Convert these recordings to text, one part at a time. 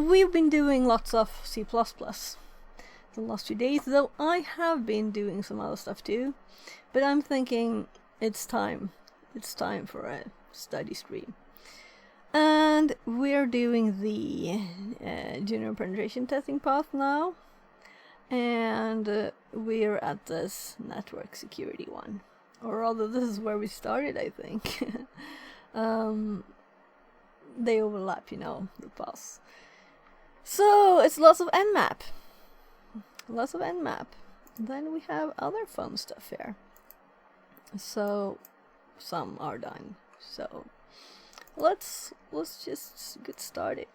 we've been doing lots of C++ the last few days, though I have been doing some other stuff too. But I'm thinking it's time for a study stream. And we're doing the junior penetration testing path now. And we're at this network security one. Or rather, this is where we started, I think. They overlap, you know, the paths. So, it's lots of Nmap. Lots of Nmap. Then we have other fun stuff here. So, some are done. So, let's just get started.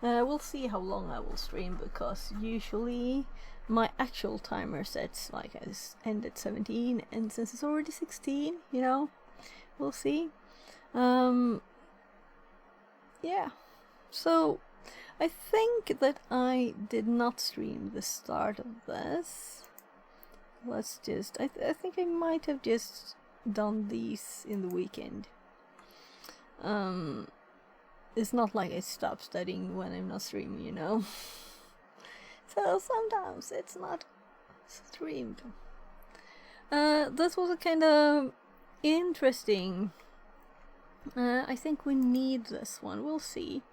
We'll see how long I will stream, because usually my actual timer sets like as end at 17, and since it's already 16, you know, we'll see. Yeah, so I think that I did not stream the start of this. Let's just, I think I might have just done these in the weekend. It's not like I stop studying when I'm not streaming, you know. So sometimes it's not streamed. This was a kind of interesting. I think we need this one. We'll see.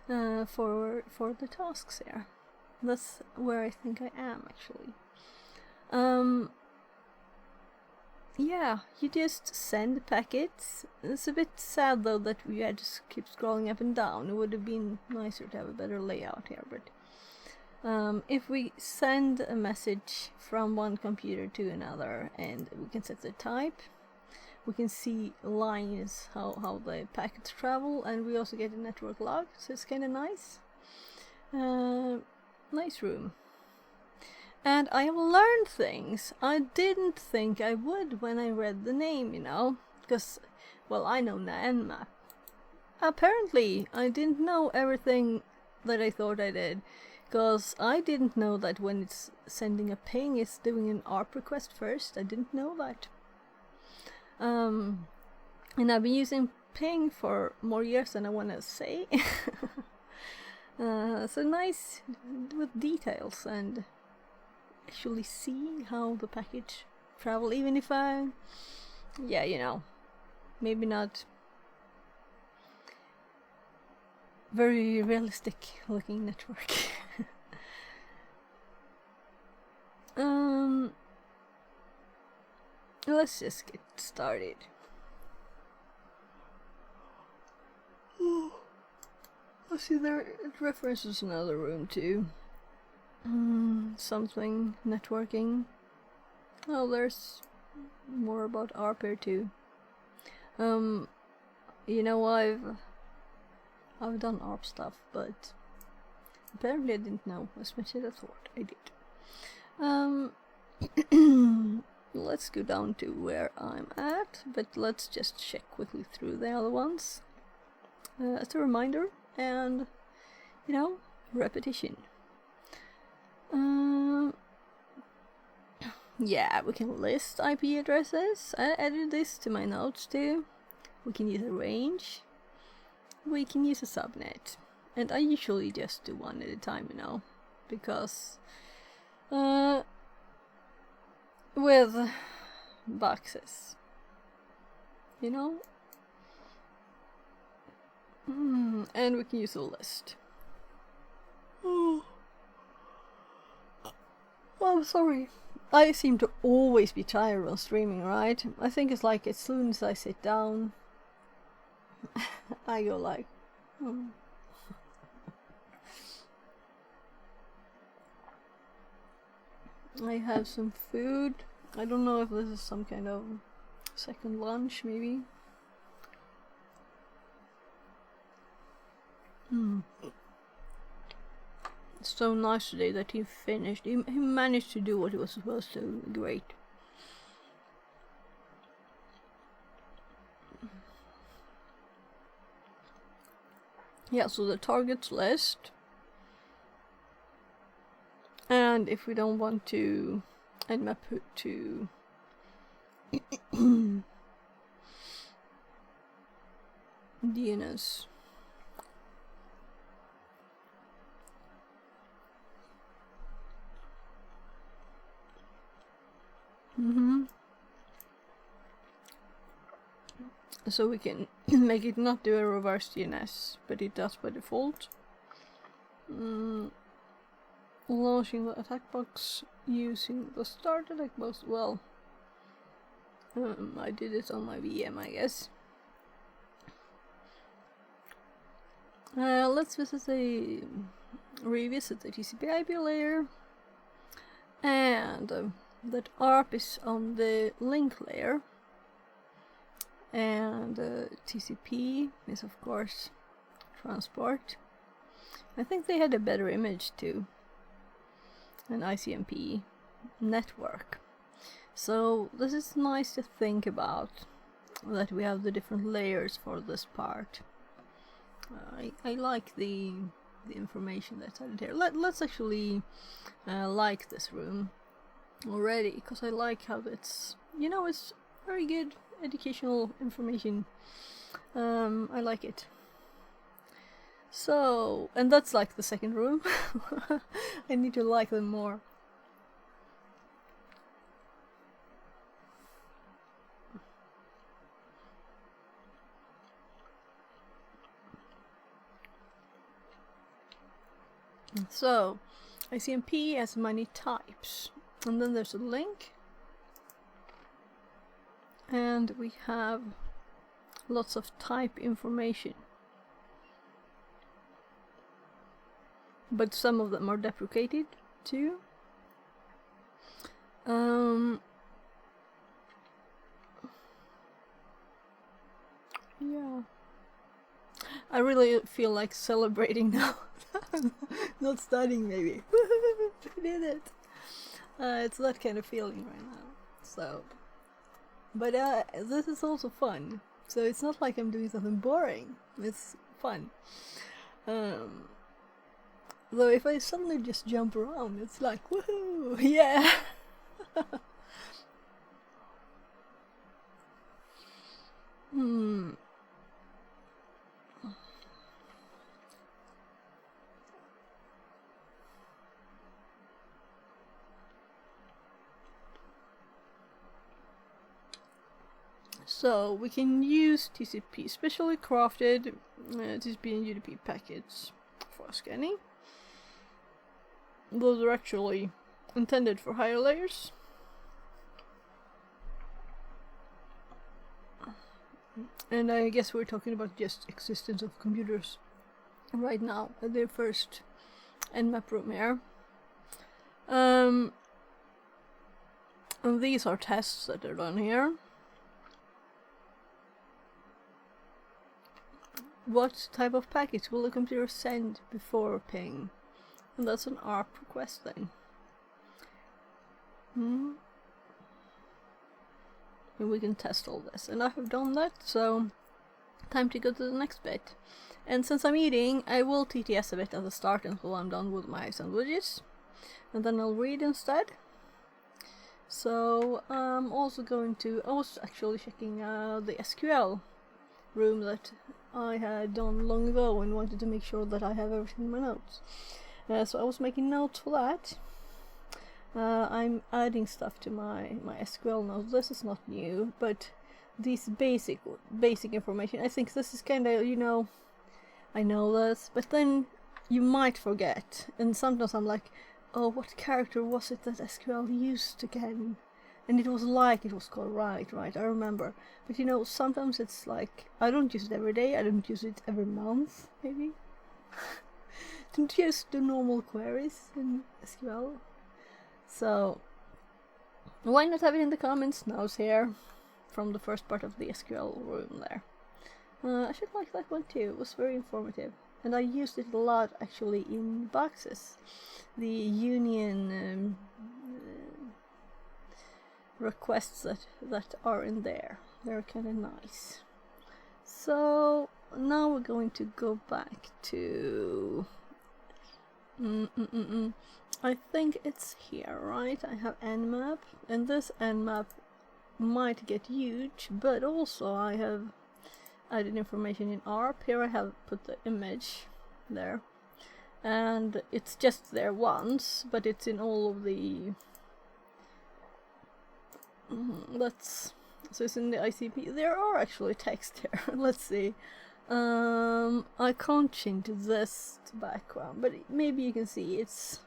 For the tasks here. That's where I think I am actually. Yeah, you just send packets. It's a bit sad though that we had to keep scrolling up and down. It would have been nicer to have a better layout here, but if we send a message from one computer to another and we can set the type, we can see lines how the packets travel, and we also get a network log, so it's kind of nice. Nice room. And I have learned things I didn't think I would when I read the name, you know, because, well, I know Nmap. Apparently, I didn't know everything that I thought I did, because I didn't know that when it's sending a ping, it's doing an ARP request first. I didn't know that. And I've been using ping for more years than I want to say. So nice with details and actually see how the package travel, even if yeah, you know, maybe not very realistic looking network. Let's just get started. Let's see, there it references another room too. Something networking. Oh, there's more about ARP here too. You know, I've done ARP stuff, but apparently I didn't know as much as I thought I did. Let's go down to where I'm at, but let's just check quickly through the other ones as a reminder, and you know, repetition. Yeah, we can list IP addresses. I added this to my notes too. We can use a range. We can use a subnet. And I usually just do one at a time, you know, because with boxes, you know, and we can use a list. Oh, I'm sorry. I seem to always be tired when streaming, right? I think it's like as soon as I sit down, I go like, I have some food. I don't know if this is some kind of second lunch, maybe. It's so nice today that he finished. He managed to do what he was supposed to. Great. Yeah, so the targets list. And if we don't want to Nmap to DNS, so we can make it not do a reverse DNS, but it does by default. Launching the attack box using the start attack box. Well, I did it on my VM, I guess. Let's revisit the TCP/IP layer, and that ARP is on the link layer, and TCP is of course transport. I think they had a better image too, an ICMP network. So this is nice to think about, that we have the different layers for this part. I like the information that's added here. Let's actually like this room already, because I like how it's, you know, it's very good educational information. I like it. So, and that's like the second room. I need to like them more. So, ICMP has many types, and then there's a link, and we have lots of type information, but some of them are deprecated too. Yeah, I really feel like celebrating now. Not studying, maybe. We did it. It's that kind of feeling right now. So, but this is also fun. So it's not like I'm doing something boring. It's fun. Though if I suddenly just jump around, it's like woohoo! Yeah. So we can use TCP, specially crafted TCP and UDP packets for scanning. Those are actually intended for higher layers. And I guess we're talking about just existence of computers right now at their first Nmap room here. And these are tests that are done here. What type of package will the computer send before ping? And that's an ARP request then. And we can test all this. And I have done that, so time to go to the next bit. And since I'm eating, I will TTS a bit at the start until I'm done with my sandwiches. And then I'll read instead. So I'm also going to... I was actually checking the SQL room that I had done long ago and wanted to make sure that I have everything in my notes. So I was making notes for that. I'm adding stuff to my SQL notes. This is not new, but these basic information, I think this is kind of, you know, I know this, but then you might forget. And sometimes I'm like, oh, what character was it that SQL used again? And it was called right, I remember. But you know, sometimes it's like, I don't use it every day, I don't use it every month, maybe. Don't just do normal queries in SQL. So, why not have it in the comments? Notes here, from the first part of the SQL room there. I should like that one too, it was very informative. And I used it a lot actually in boxes. The union requests that are in there. They're kind of nice. So now we're going to go back to I think it's here, right? I have Nmap, and this Nmap might get huge, but also I have added information in ARP. Here I have put the image there, and it's just there once, but it's in all of the So it's in the ICP. There are actually text here. Let's see. I can't change this to background, but maybe you can see it's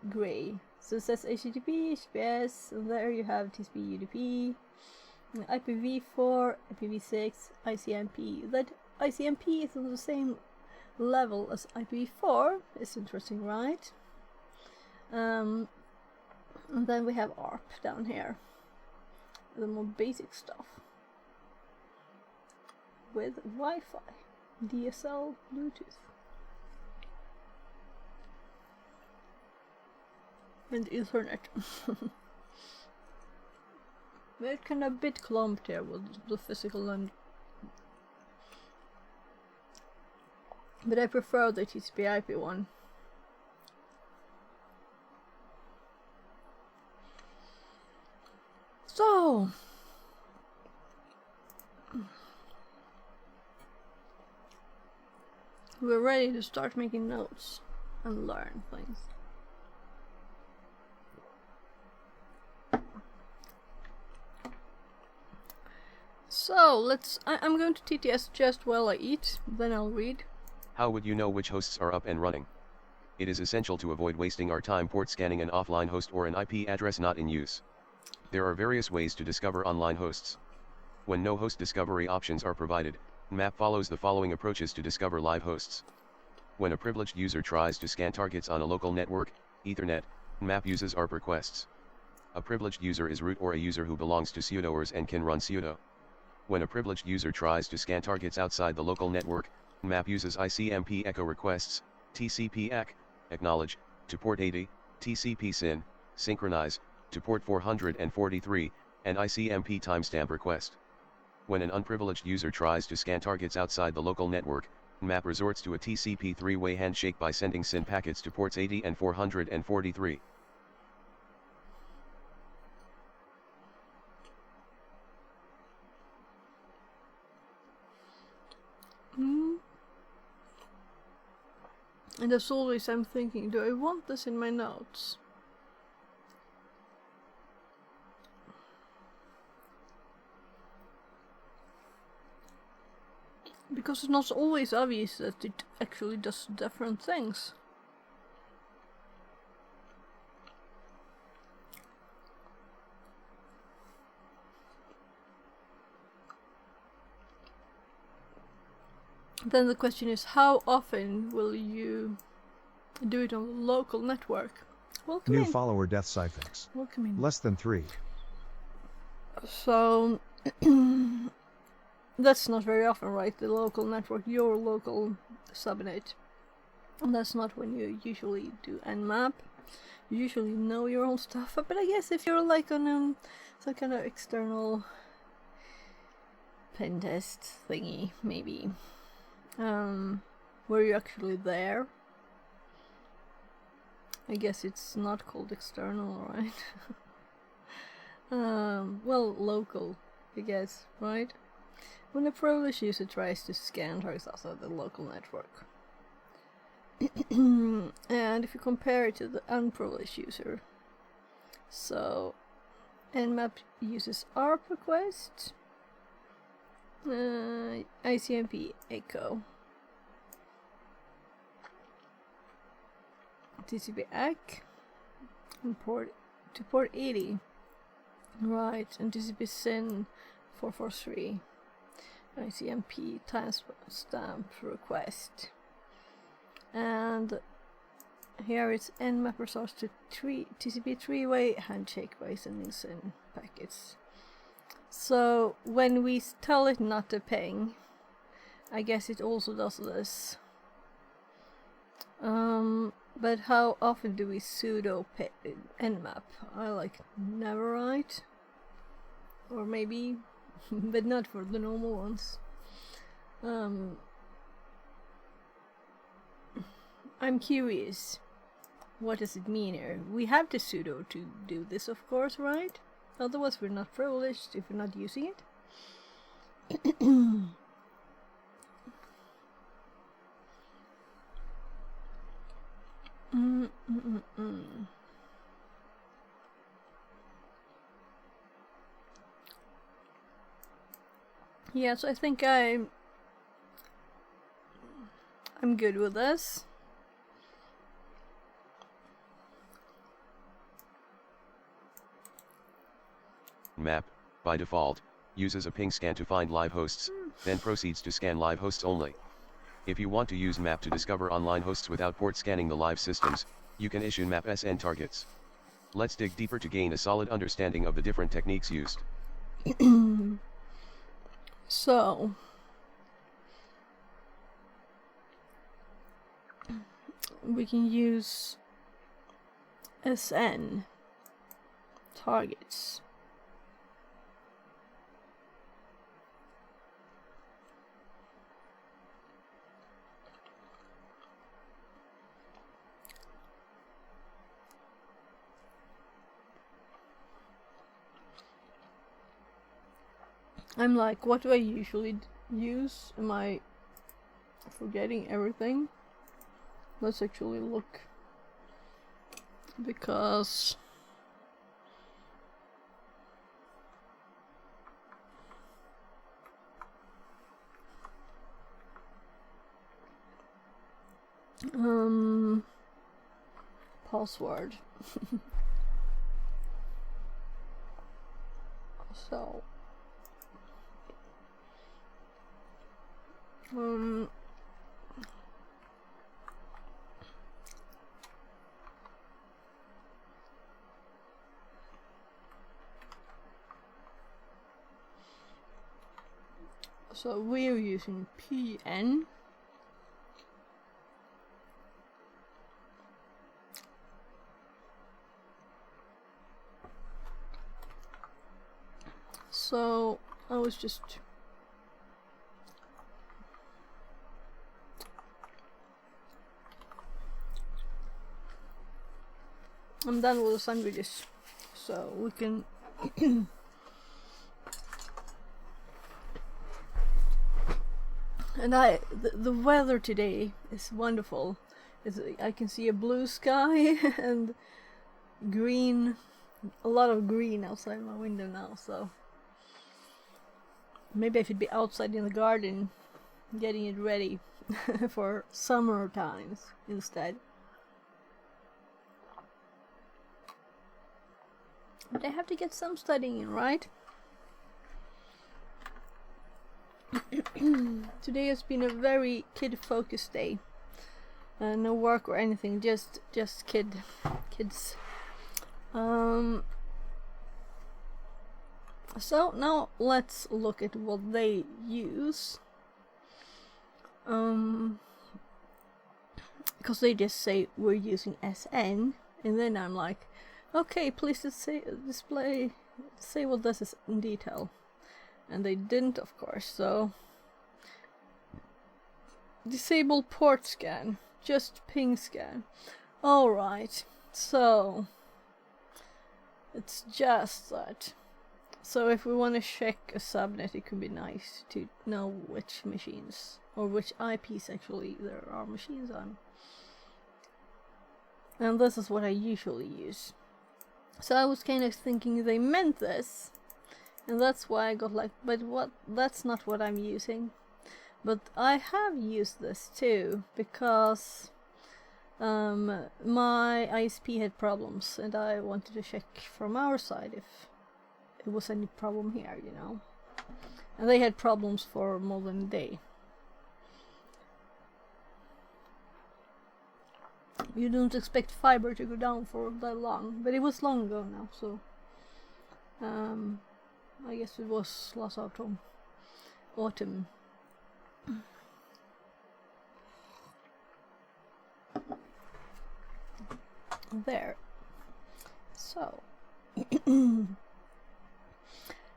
gray. So it says HTTP, HTTPS, and there you have TCP, UDP, IPv4, IPv6, ICMP. That ICMP is on the same level as IPv4. It's interesting, right? And then we have ARP down here, the more basic stuff with Wi-Fi, DSL, Bluetooth, and Ethernet. We're kind of a bit clumped here with the physical and, but I prefer the TCP/IP one. So we're ready to start making notes and learn things. So I'm going to TTS just while I eat, then I'll read. How would you know which hosts are up and running? It is essential to avoid wasting our time port scanning an offline host or an IP address not in use. There are various ways to discover online hosts. When no host discovery options are provided, Nmap follows the following approaches to discover live hosts. When a privileged user tries to scan targets on a local network, Ethernet, Nmap uses ARP requests. A privileged user is root or a user who belongs to sudoers and can run sudo. When a privileged user tries to scan targets outside the local network, Nmap uses ICMP echo requests, TCP-ACK, acknowledge, to port 80, TCP-SYN, synchronize, to port 443, and ICMP timestamp request. When an unprivileged user tries to scan targets outside the local network, Nmap resorts to a TCP three-way handshake by sending SYN packets to ports 80 and 443. And as always, I'm thinking, do I want this in my notes? Because it's not always obvious that it actually does different things. Then the question is, how often will you do it on the local network? Welcome New in. follower death siphons. Welcome in. Less than 3. So that's not very often, right? The local network, your local subnet. And that's not when you usually do Nmap. You usually know your own stuff, but I guess if you're like on some kind of external pen test thingy, maybe. Were you actually there? I guess it's not called external, right? Well, local, I guess, right? When a privileged user tries to scan targets outside the local network. And if you compare it to the unprivileged user, so Nmap uses ARP request, ICMP echo, TCP-ACK, import to port 80, right, and TCP-SYN 443, ICMP timestamp request, and here it's Nmap resorts to TCP three-way handshake by sending SYN packets. So when we tell it not to ping, I guess it also does this. But how often do we sudo Nmap? I like never, right? Or maybe, but not for the normal ones. I'm curious. What does it mean here? We have to sudo to do this, of course, right? Otherwise we're not privileged if we're not using it. Yes, I think I'm good with this. Nmap, by default, uses a ping scan to find live hosts, then proceeds to scan live hosts only. If you want to use Nmap to discover online hosts without port scanning the live systems, you can issue Nmap SN targets. Let's dig deeper to gain a solid understanding of the different techniques used. So, we can use SN targets. I'm like, what do I usually use? Am I forgetting everything? Let's actually look. Because password. So so we're using PN. So I was just I'm done with the sandwiches, so we can and the weather today is wonderful. I can see a blue sky and green, a lot of green outside my window now, so maybe I should be outside in the garden getting it ready for summer times instead. But I have to get some studying in, right? Today has been a very kid-focused day. No work or anything, just kids. So now let's look at what they use. Because they just say we're using SN, and then I'm like, okay, please just say what this is in detail. And they didn't, of course, so disable port scan, just ping scan. Alright, so it's just that. So if we want to check a subnet, it could be nice to know which machines, or which IPs actually there are machines on. And this is what I usually use. So I was kind of thinking they meant this, and that's why I got like, but what? That's not what I'm using. But I have used this too, because my ISP had problems, and I wanted to check from our side if it was any problem here, you know. And they had problems for more than a day. You don't expect fiber to go down for that long, but it was long ago now, so I guess it was last autumn. There. So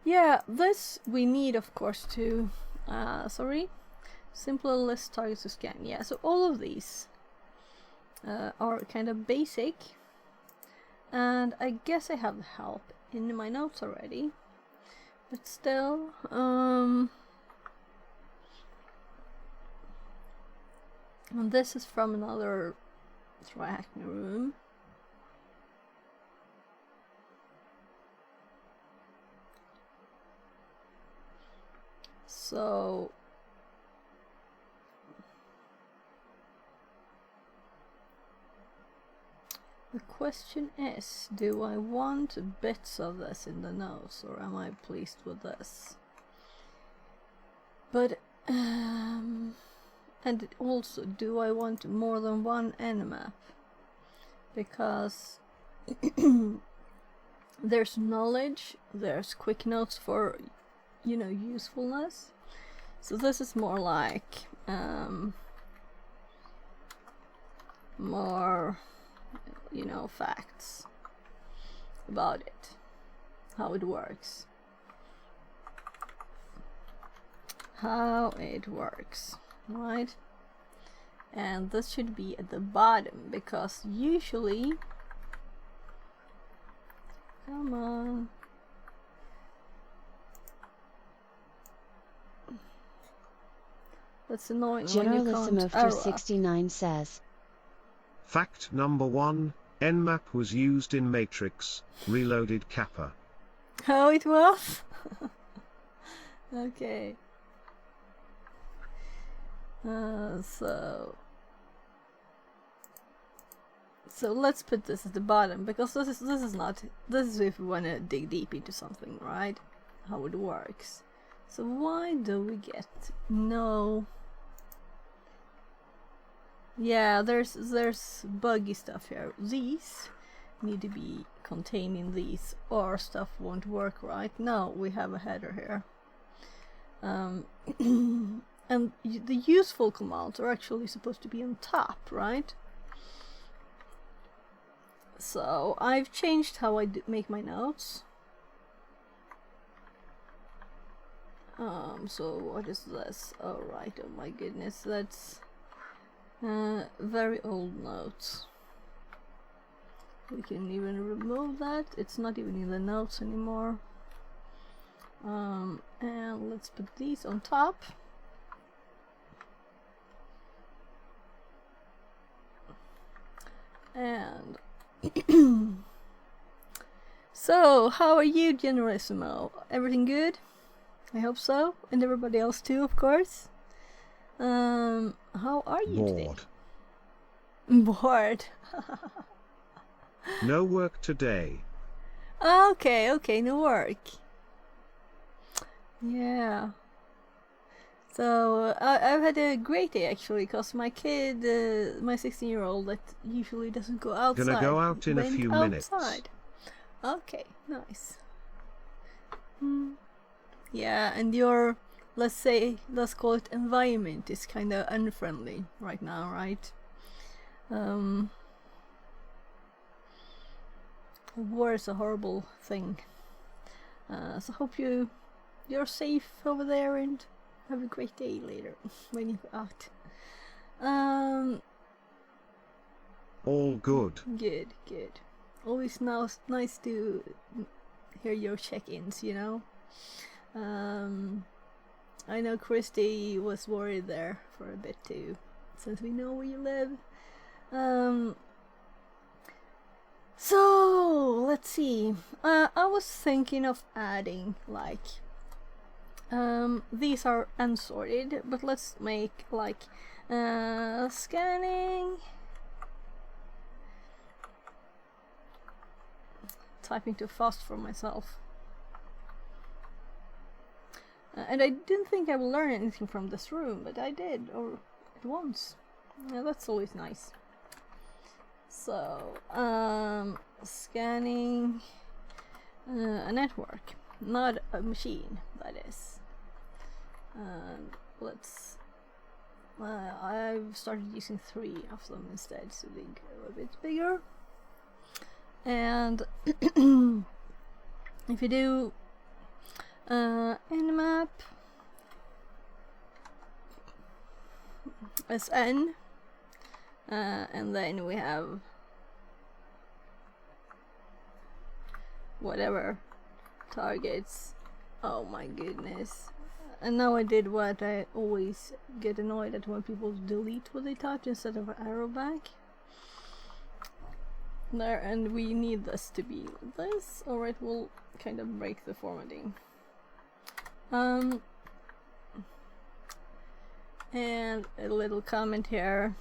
yeah, this we need, of course, to simpler list targets to scan. Yeah, so all of these are kind of basic, and I guess I have help in my notes already, but still, and this is from another tracking room. So the question is, do I want bits of this in the notes, or am I pleased with this? But and also, do I want more than one Nmap? Because there's knowledge, there's quick notes for, you know, usefulness. So this is more like more, you know, facts about it, how it works. How it works, right? And this should be at the bottom, because usually, come on, that's annoying when you Generalissimo can't for arrow up. 69 says, Fact number 1, Nmap was used in Matrix, Reloaded Kappa. Oh, it was? Okay. So let's put this at the bottom, because this is if we want to dig deep into something, right? How it works. So why do we get no? Yeah, there's buggy stuff here. These need to be contained in these, or stuff won't work right. No, we have a header here. And the useful commands are actually supposed to be on top, right? So I've changed how I make my notes. So what is this? Oh right, oh my goodness, that's very old notes. We can even remove that. It's not even in the notes anymore. And let's put these on top. And so, how are you, Generalissimo? Everything good? I hope so, and everybody else too, of course. How are you today? Bored. No work today. Okay, no work. Yeah. So I've had a great day actually, because my kid, my 16-year-old that usually doesn't go outside, Gonna go out in a went few outside. minutes. Okay, nice. Yeah, and your, let's call it environment is kind of unfriendly right now, right? War is a horrible thing. So hope you're safe over there and have a great day later when you're out. All good. Good. Always nice to hear your check-ins, you know. I know Christy was worried there for a bit too, since we know where you live. So let's see. I was thinking of adding like these are unsorted, but let's make like scanning, typing too fast for myself. And I didn't think I would learn anything from this room, but I did, or at once. Yeah, that's always nice. So, scanning a network, not a machine, that is. I've started using 3 of them instead, so they go a bit bigger. And if you do Nmap SN, and then we have whatever targets. Oh my goodness. And now I did what I always get annoyed at when people delete what they typed instead of arrow back. There, and we need this to be this, or it will kind of break the formatting. And a little comment here.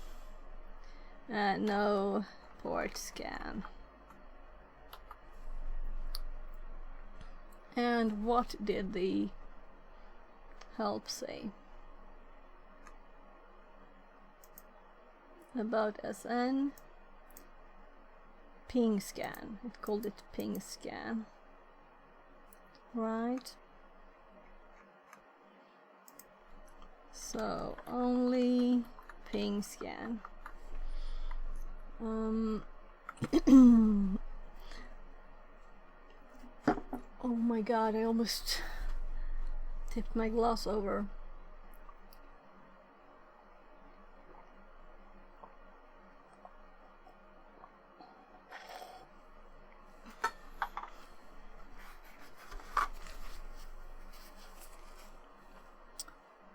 No port scan. And what did the help say about SN? Ping scan. It called it ping scan. Right. So only ping scan. Oh my god, I almost tipped my glass over.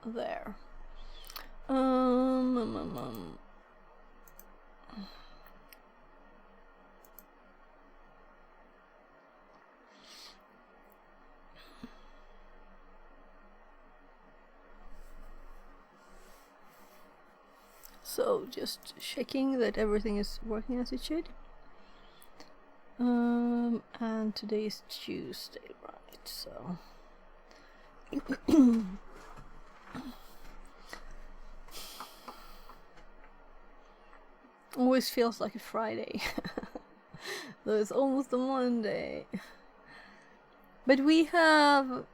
There. So just checking that everything is working as it should. And today is Tuesday, right? So always feels like a Friday. Though it's almost a Monday. But we have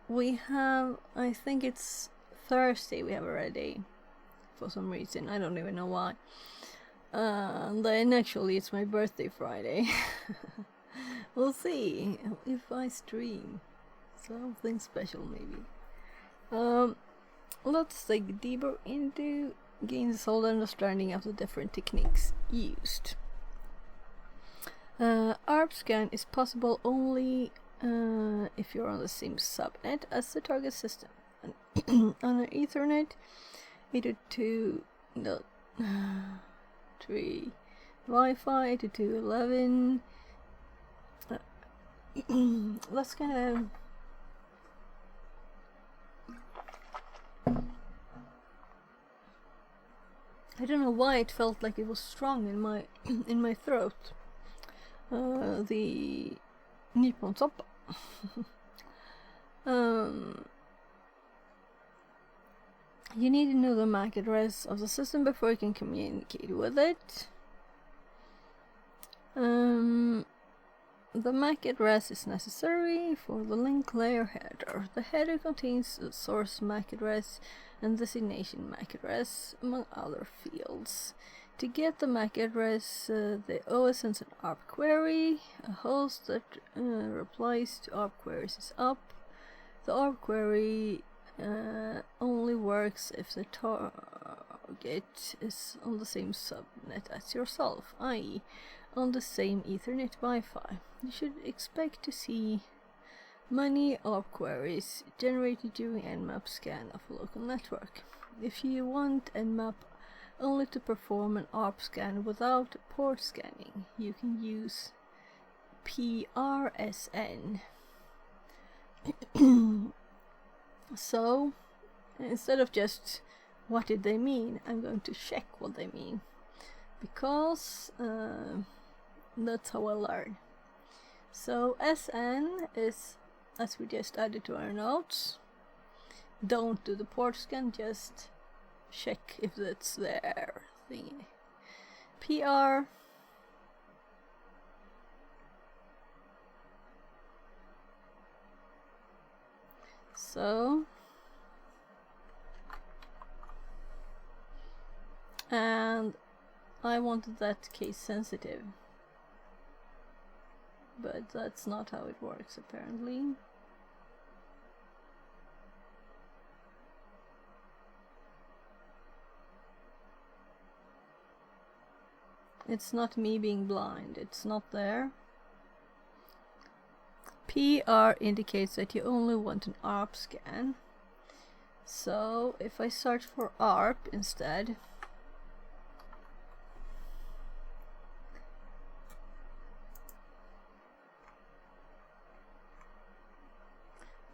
I think it's Thursday we have already. For some reason, I don't even know why. Then actually it's my birthday Friday. We'll see if I stream something special maybe. Let's dig deeper into gain a solid understanding of the different techniques used. ARP scan is possible only if you're on the same subnet as the target system. On an Ethernet 802.3 Wi-Fi 802.11. Let's kind of I don't know why it felt like it was strong in my in my throat. The Nmap on top. You need to know the MAC address of the system before you can communicate with it. The MAC address is necessary for the link layer header. The header contains the source MAC address and destination MAC address, among other fields. To get the MAC address, the OS sends an ARP query. A host that replies to ARP queries is up. The ARP query only works if the target is on the same subnet as yourself, i.e. on the same Ethernet Wi-Fi. You should expect to see many ARP queries generated during Nmap scan of a local network. If you want Nmap only to perform an ARP scan without port scanning, you can use PRSN. So, instead of just what did they mean, I'm going to check what they mean, because that's how I learn. So SN is, as we just added to our notes, don't do the port scan, just check if that's there thingy. PR so, and I wanted that case sensitive, but that's not how it works apparently. It's not me being blind, it's not there. PR indicates that you only want an ARP scan. So if I search for ARP instead,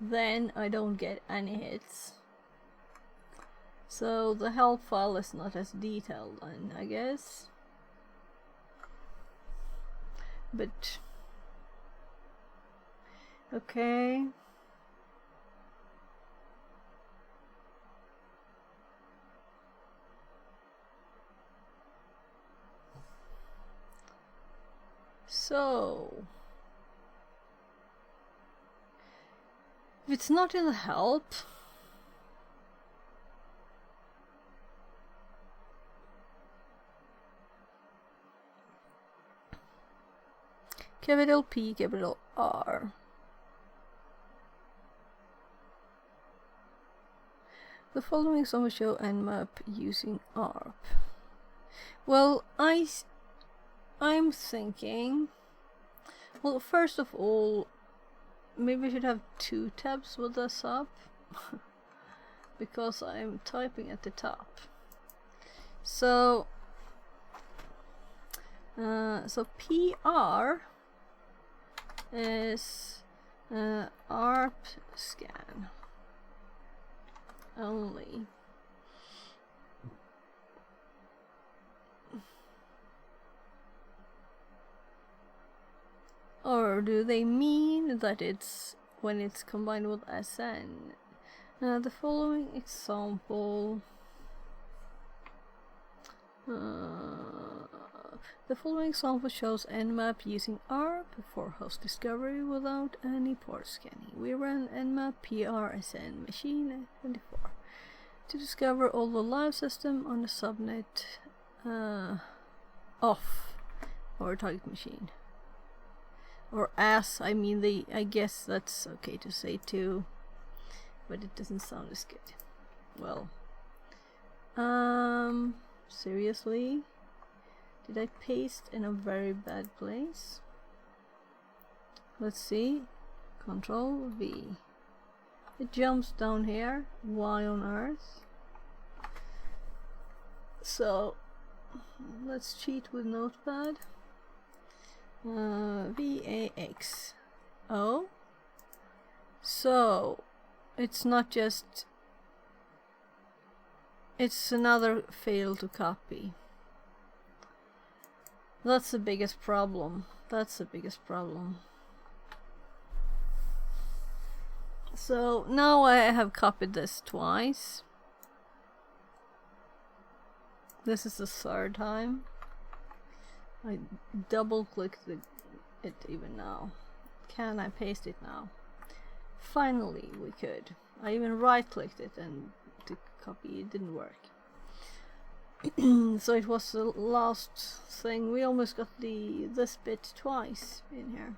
then I don't get any hits. So the help file is not as detailed, I guess. But okay. So if it's not in the help, capital P, capital R. The following example show Nmap using ARP. Well, I'm thinking, well, first of all, maybe I should have 2 tabs with this up because I'm typing at the top. So PR is ARP scan only. Or do they mean that it's when it's combined with SN? The following example. The following example shows Nmap using ARP for host discovery without any port scanning. We ran Nmap PRSN machine 24 to discover all the live system on the subnet off our target machine. Or as, I mean, I guess that's okay to say too, but it doesn't sound as good. Well, seriously? Did I paste in a very bad place? Let's see. Control V. It jumps down here. Why on earth? So let's cheat with Notepad. VAX. Oh. So it's not just. It's another fail to copy. That's the biggest problem. That's the biggest problem. So now I have copied this twice. This is the 3rd time. I double clicked it even now. Can I paste it now? Finally we could. I even right clicked it and to copy it didn't work. So it was the last thing. We almost got this bit twice in here.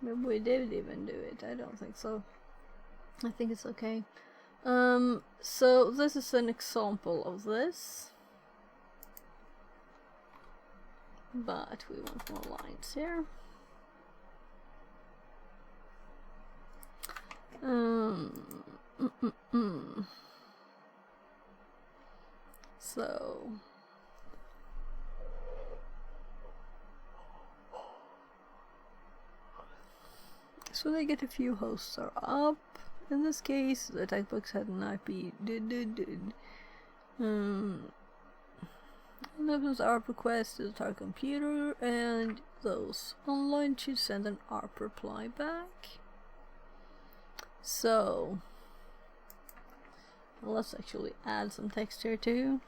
Maybe we did even do it. I don't think so. I think it's okay. So this is an example of this. But we want more lines here. So they get a few hosts are up. In this case, the typebox had an IP. Opens ARP request to the target computer, and those online should send an ARP reply back. So let's actually add some text here too.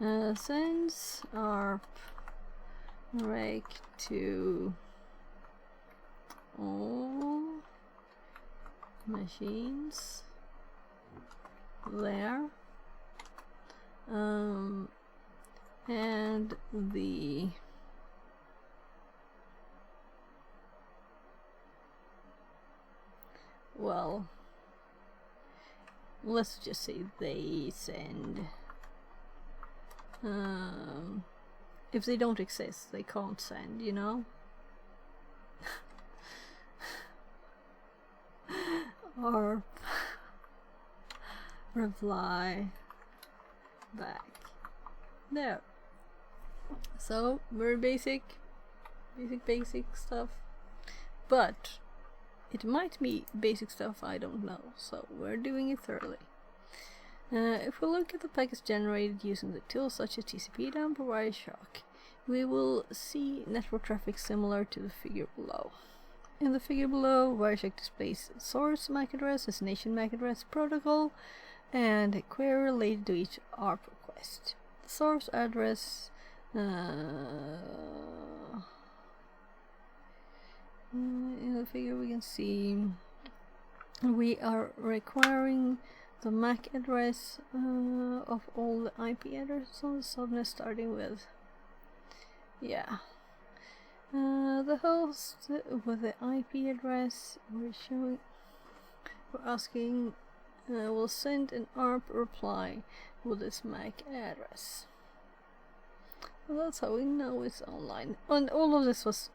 Sends ARP rec to all machines there. And the well, let's just say they send. If they don't exist, they can't send, you know? Or reply back. There. So, very basic stuff. But it might be basic stuff I don't know, so we're doing it thoroughly. If we look at the packets generated using the tools such as TCP dump or Wireshark, we will see network traffic similar to the figure below. In the figure below, Wireshark displays source MAC address, destination MAC address, protocol, and a query related to each ARP request. The source address in the figure we can see we are requiring the MAC address of all the IP addresses on the subnet, starting with the host with the IP address we're asking will send an ARP reply with this MAC address. Well, that's how we know it's online. And all of this was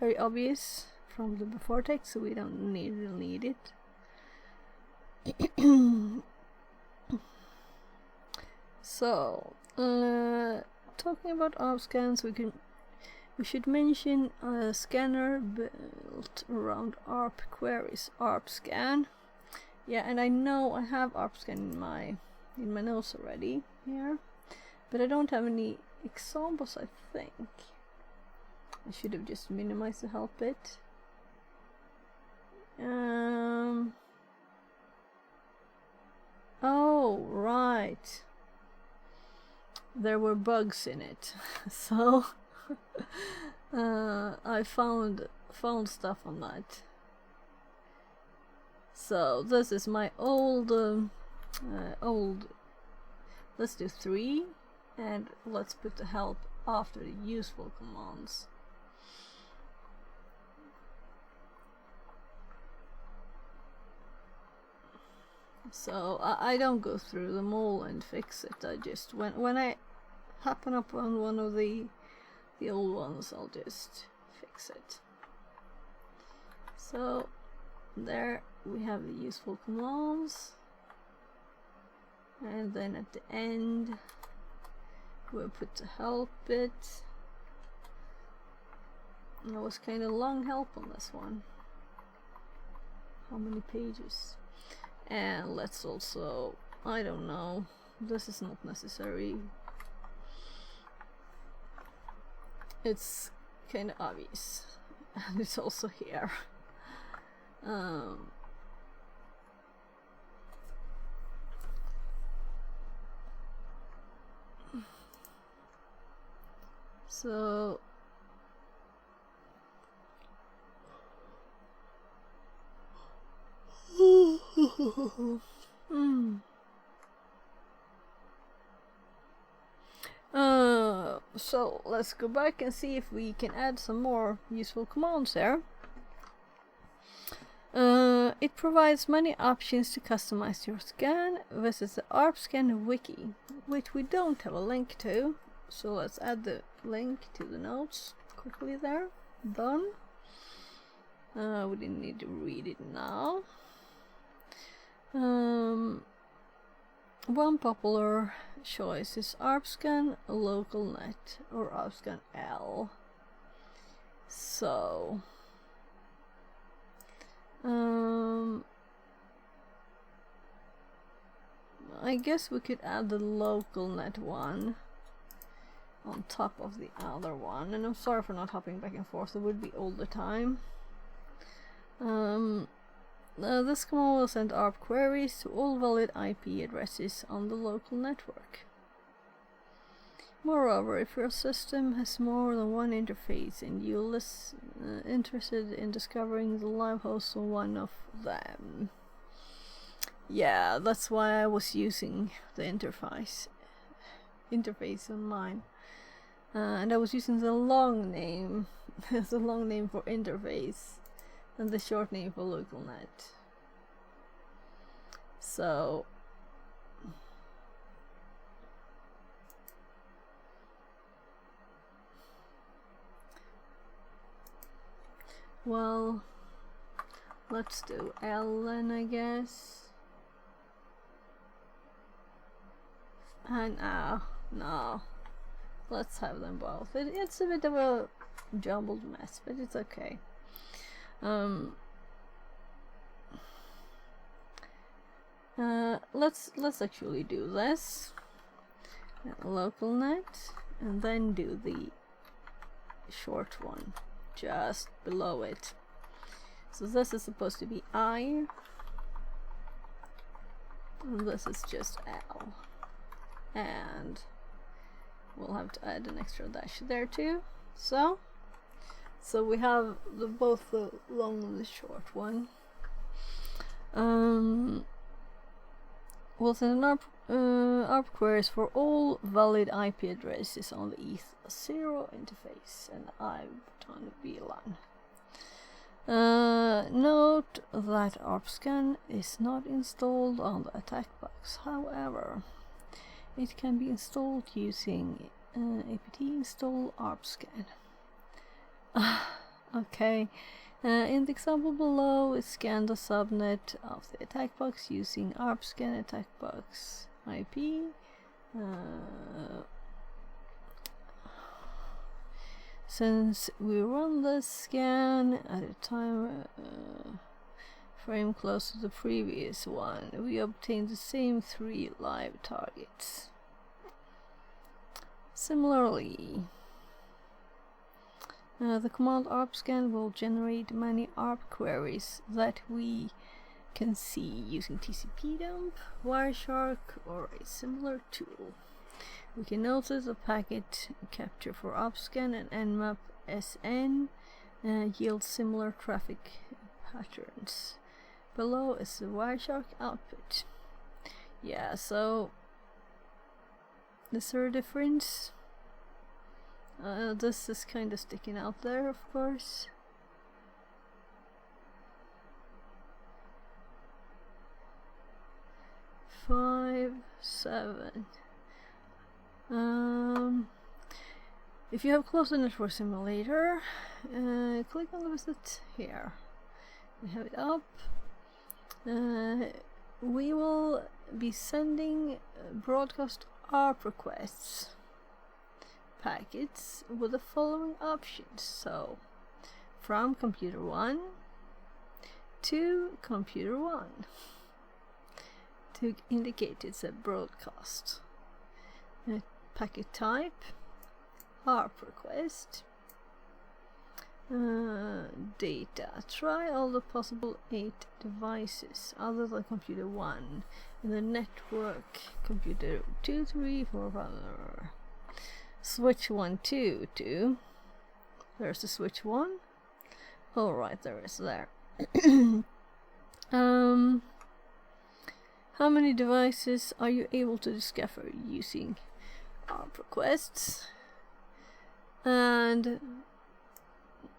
very obvious from the before text, so we don't need it. So, talking about ARP scans, we should mention a scanner built around ARP queries, ARP scan. Yeah, and I know I have ARP scan in my notes already here, but I don't have any examples. I think I should have just minimized the help bit. Oh, right. There were bugs in it, so I found stuff on that. So this is my old. Let's do 3, and let's put the help after the useful commands. So I don't go through them all and fix it. I just when I happen upon one of the old ones, I'll just fix it. So there we have the useful commands, and then at the end we'll put the help bit. That was kind of long help on this one. How many pages? And let's also, I don't know, this is not necessary. It's kind of obvious, and it's also here. So so let's go back and see if we can add some more useful commands there. It provides many options to customize your scan. This is the ARP scan wiki, which we don't have a link to. So let's add the link to the notes quickly there. Done. We didn't need to read it now. One popular choice is ARPScan LocalNet or ARPScan L. So I guess we could add the LocalNet one on top of the other one, and I'm sorry for not hopping back and forth, it would be all the time. This command will send ARP queries to all valid IP addresses on the local network. Moreover, if your system has more than one interface and you're interested in discovering the live host on one of them. Yeah, that's why I was using the interface on mine. And I was using the long name, the long name for interface, and the short name for LocalNet. So well, let's do L then, I guess. And no, let's have them both. It's a bit of a jumbled mess, but it's okay. Let's actually do this. Local net, and then do the short one just below it. So this is supposed to be I, and this is just L, and we'll have to add an extra dash there too. So we have both the long and the short one. We'll send an ARP queries for all valid IP addresses on the ETH0 interface, and I've done VLAN. Note that ARPscan is not installed on the attack box. However, it can be installed using apt install ARPscan. Okay. In the example below, it scanned the subnet of the attack box using ARPscan attack box IP. Since we run this scan at a time frame close to the previous one, we obtained the same 3 live targets. Similarly, the command ARPscan will generate many ARP queries that we can see using TCP-dump, Wireshark, or a similar tool. We can notice the packet capture for ARPscan and Nmap SN yield similar traffic patterns. Below is the Wireshark output. Yeah, so is there a difference? This is kind of sticking out there, of course. Five, 7. If you have closed the network simulator, click on the visit here. We have it up. We will be sending broadcast ARP requests packets with the following options. So, from computer 1 to computer 1 to indicate it's a broadcast. Packet type, ARP request, data. Try all the possible 8 devices other than computer 1 in the network. Computer 2, 3, 4, 5. Switch 1, 2, 2. There's the switch 1. Alright, there is there. How many devices are you able to discover using ARP requests? And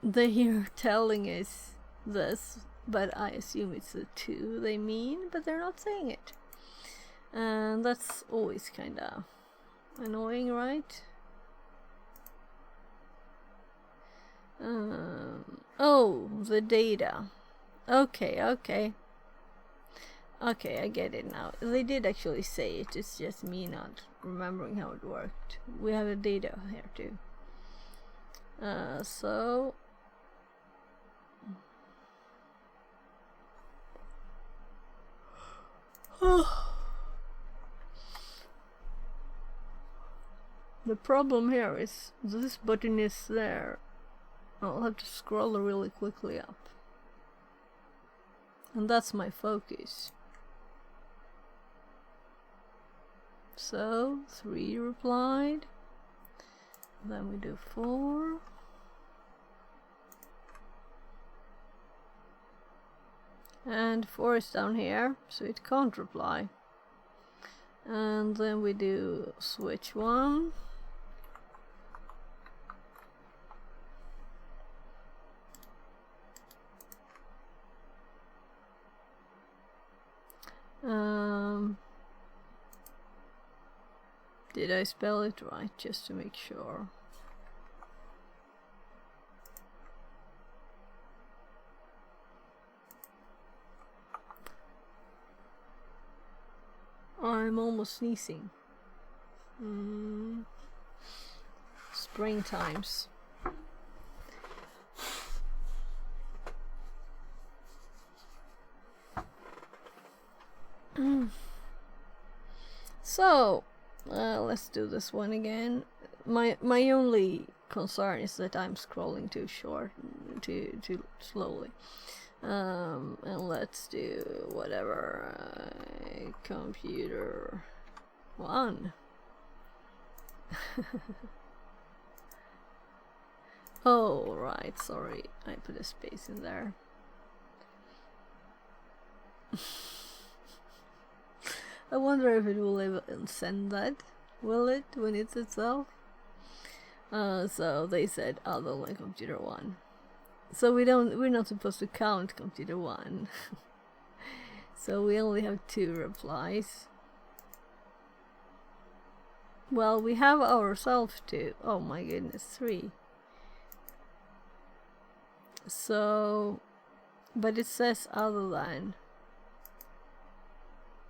they are telling us this, but I assume it's the 2 they mean, but they're not saying it. And that's always kinda annoying, right? Oh, the data. Okay, I get it now. They did actually say it, it's just me not remembering how it worked. We have the data here too. So the problem here is this button is there. I'll have to scroll really quickly up. And that's my focus. So 3 replied. Then we do 4. And 4 is down here, so it can't reply. And then we do switch 1. Did I spell it right, just to make sure? I'm almost sneezing. Spring times. let's do this one again. My only concern is that I'm scrolling too too slowly. And let's do whatever. Computer 1. Oh, right, sorry, I put a space in there. I wonder if it will even send that. Will it when it's itself? So they said other than computer 1. So we're not supposed to count computer 1. So we only have 2 replies. Well, we have ourselves 2. Oh my goodness, 3. So, but it says other than,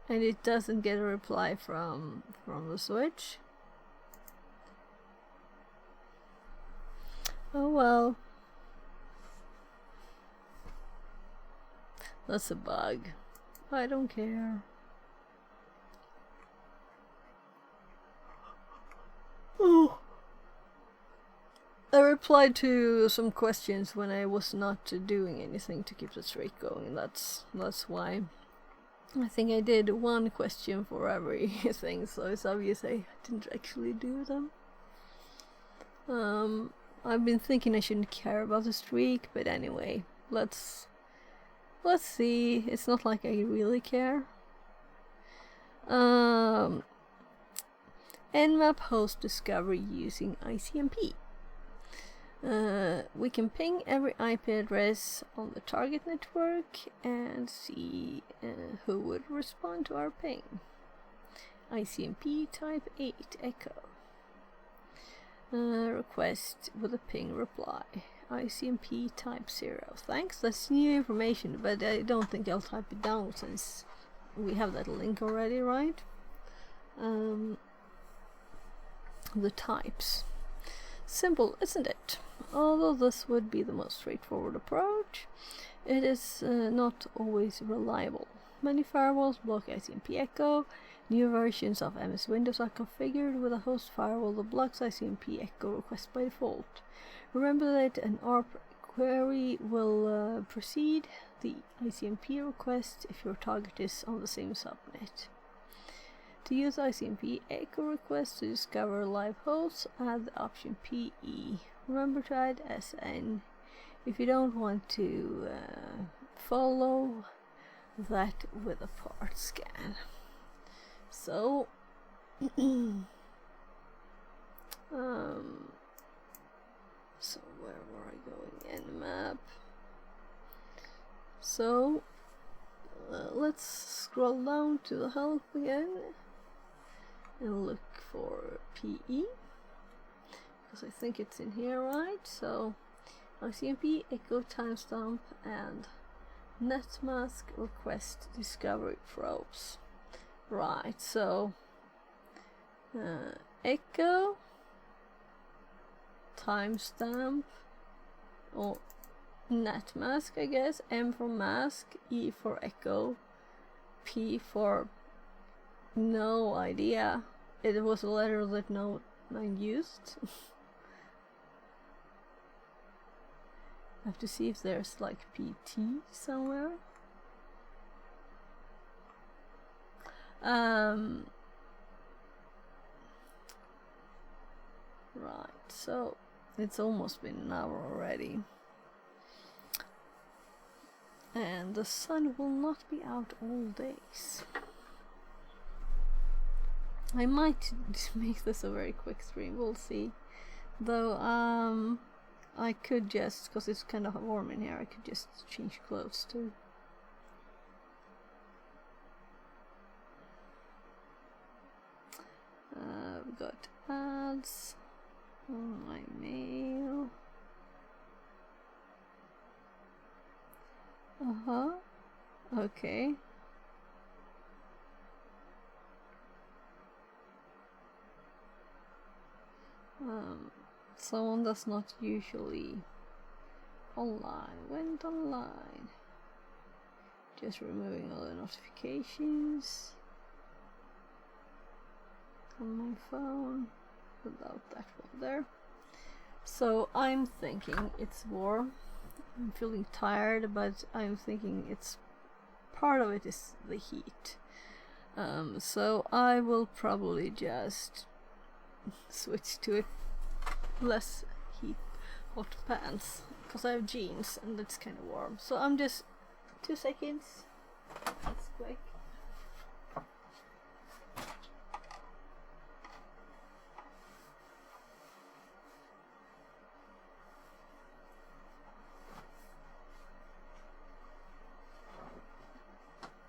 and it doesn't get a reply from the switch. Oh well, that's a bug. I don't care. Oh. I replied to some questions when I was not doing anything to keep the streak going. That's why. I think I did 1 question for everything, so it's obvious I didn't actually do them. I've been thinking I shouldn't care about the streak, but anyway, let's see. It's not like I really care. Nmap host discovery using ICMP. We can ping every IP address on the target network and see who would respond to our ping. ICMP type 8 echo. Request with a ping reply. ICMP type 0. Thanks, that's new information, but I don't think I'll type it down since we have that link already, right? The types. Simple, isn't it? Although this would be the most straightforward approach, it is not always reliable. Many firewalls block ICMP echo. New versions of MS Windows are configured with a host firewall that blocks ICMP echo requests by default. Remember that an ARP query will precede the ICMP request if your target is on the same subnet. To use ICMP echo requests to discover live hosts, add the option PE. Remember to add SN if you don't want to follow that with a part scan. So, so where were I going? Nmap. So, let's scroll down to the help again and look for PE, because I think it's in here, right? So ICMP echo timestamp and netmask request discovery probes. Right, so echo timestamp or netmask, I guess. M for mask, E for echo, P for no idea. It was a letter that no one used. I have to see if there's like PT somewhere. Right, so it's almost been an hour already. And the sun will not be out all days. I might make this a very quick stream, we'll see. Though, I could just, because it's kind of warm in here, I could just change clothes too. I've got ads on my mail. Okay. Someone that's not usually online went online. Just removing all the notifications. on my phone without that one there. So I'm thinking it's warm. I'm feeling tired, but I'm thinking it's part of it is the heat. So I will probably just switch to less hot pants because I have jeans and it's kind of warm. So I'm just 2 seconds. That's quick.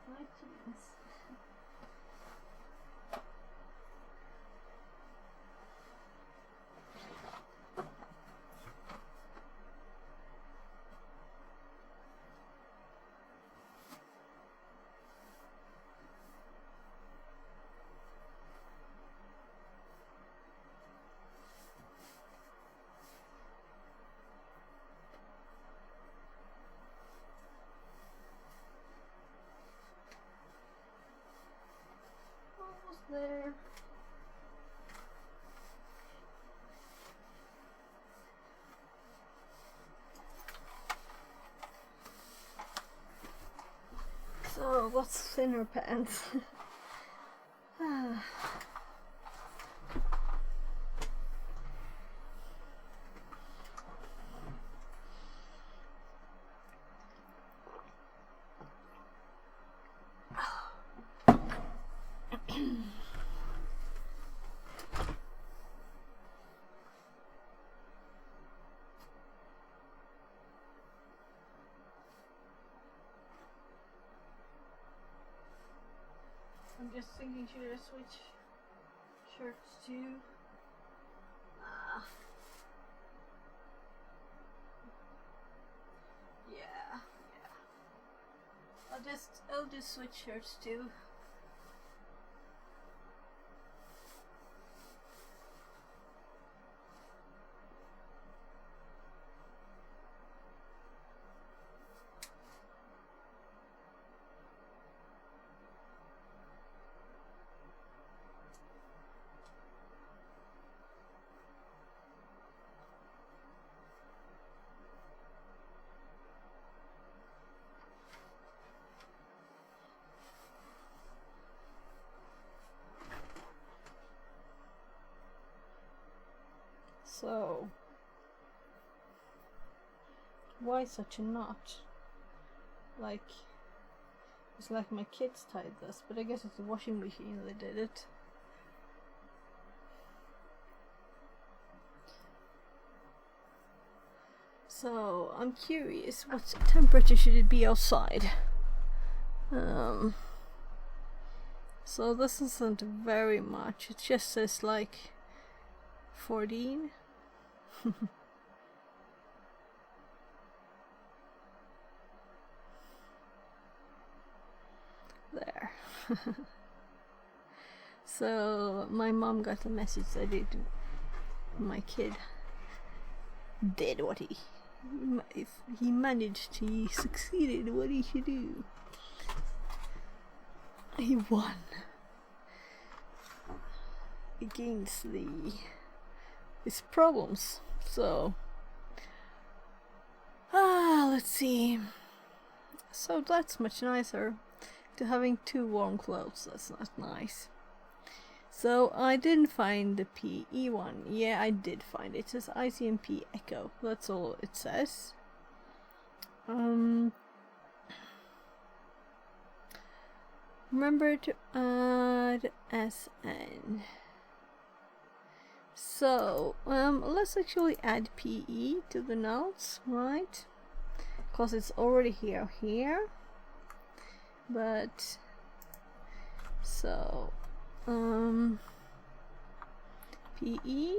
My jeans. Almost there. So what's thinner pants? I'm just thinking, should I switch shirts too? Yeah. I'll just switch shirts too. So, why such a knot? Like, it's like my kids tied this, but I guess it's the washing machine that did it. So, I'm curious, what temperature should it be outside? So this isn't very much, it just says like 14. There. So my mom got a message that my kid did what if he managed, he succeeded what he should do. He won against his problems. So let's see. So that's much nicer to having 2 warm clothes. That's not nice. So I didn't find the PE one. Yeah, I did find it. It says ICMP Echo. That's all it says. Remember to add SN. So let's actually add PE to the notes, right? Because it's already here. But so PE,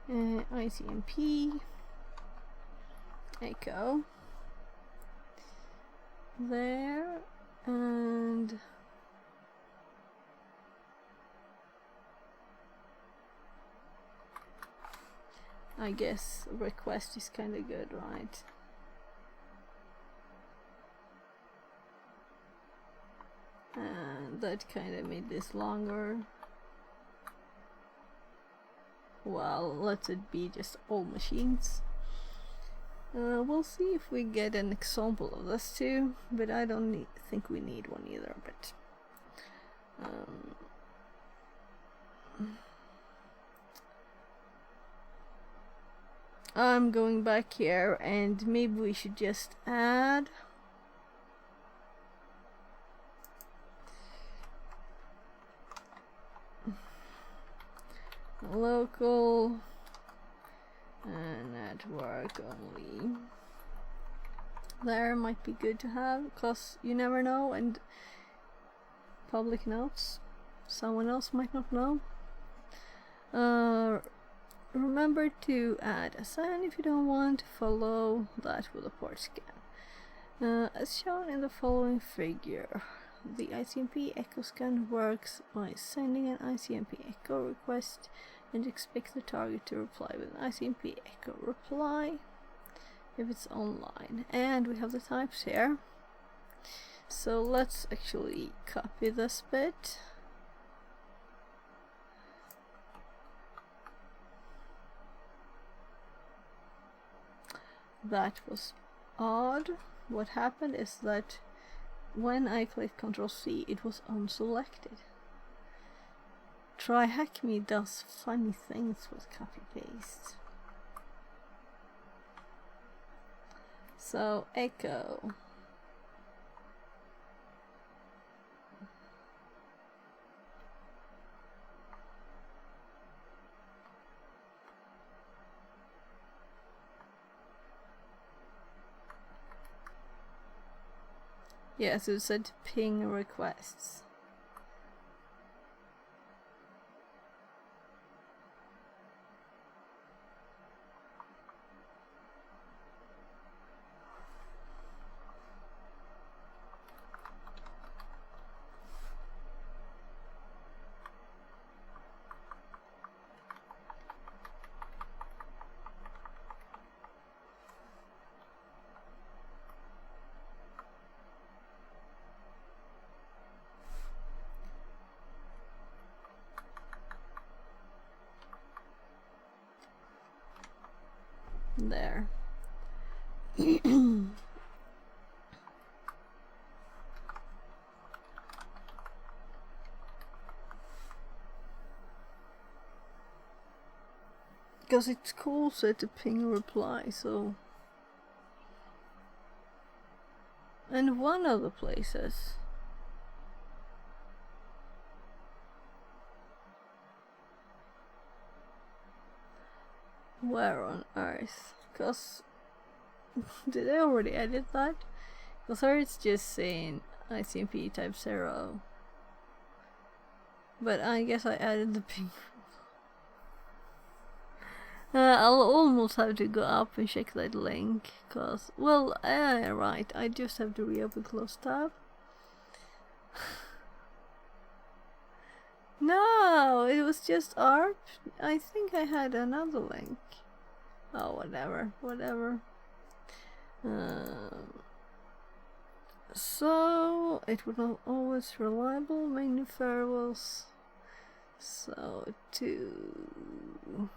ICMP, Echo, there, and I guess request is kind of good, right? And that kind of made this longer. Well, let it be just all machines. We'll see if we get an example of this too, but I don't think we need one either. But I'm going back here, and maybe we should just add local network only. There might be good to have, cause you never know, and public notes, someone else might not know. Remember to add a sign if you don't want to follow that with a port scan. As shown in the following figure, the ICMP echo scan works by sending an ICMP echo request and expect the target to reply with an ICMP echo reply if it's online. And we have the types here. So let's actually copy this bit. That was odd. What happened is that when I clicked Ctrl C, it was unselected. TryHackMe does funny things with copy paste. So echo. Yes, it said ping requests. There. Because it's cool set to ping reply, so. And one of the places. Where on earth? Because did I already edit that? Because here it's just saying ICMP type 0. But I guess I added the ping. I'll almost have to go up and check that link. Cause, well, right, I just have to reopen close tab. No, it was just ARP. I think I had another link. Oh, whatever. So it would not always reliable menu variables. So to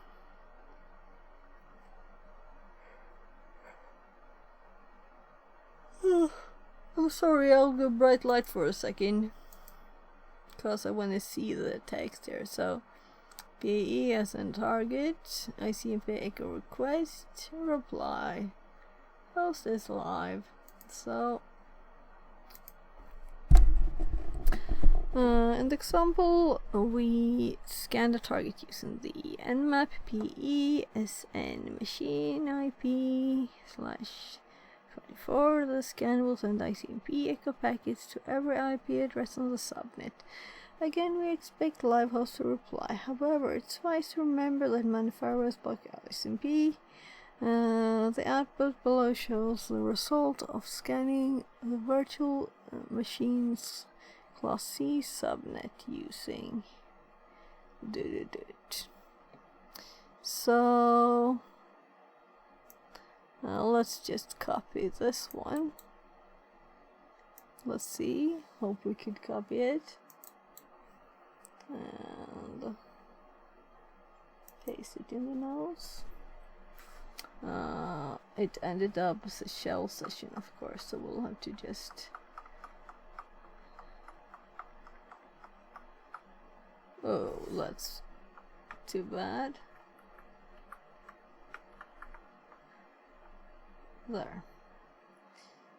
I'm sorry, I'll go bright light for a second. Because I want to see the text here. So PAE as in target, ICMP echo request, reply. Post is live. So in the example, we scan the target using the Nmap PE SN machine IP /24. The scan will send ICMP echo packets to every IP address on the subnet. Again, we expect live host to reply. However, it's wise to remember that many firewalls block ICMP. The output below shows the result of scanning the virtual machines Class C subnet using So let's just copy this one. Let's see. Hope we could copy it. And paste it in the nose. It ended up as a shell session, of course, so we'll have to just... Oh, that's too bad. There.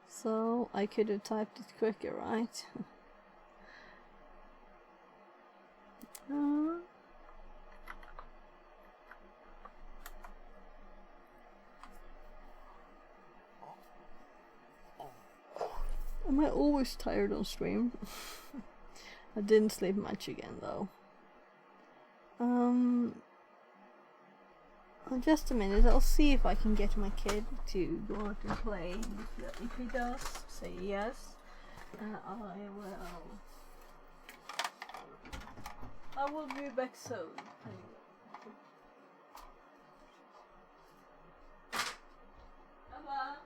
So I could have typed it quicker, right? Am I always tired on stream? I didn't sleep much again though. Just a minute, I'll see if I can get my kid to go out and play. If he does, say yes. I will be back soon. Bye-bye.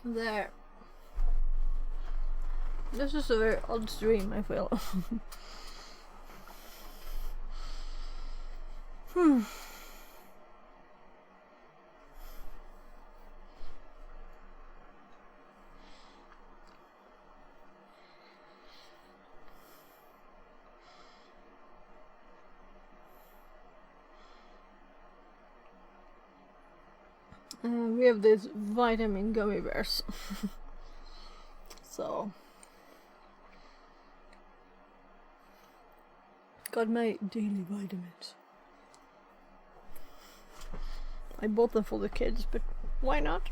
There. This is a very odd stream, I feel. We have these vitamin gummy bears. So got my daily vitamins. I bought them for the kids, but why not?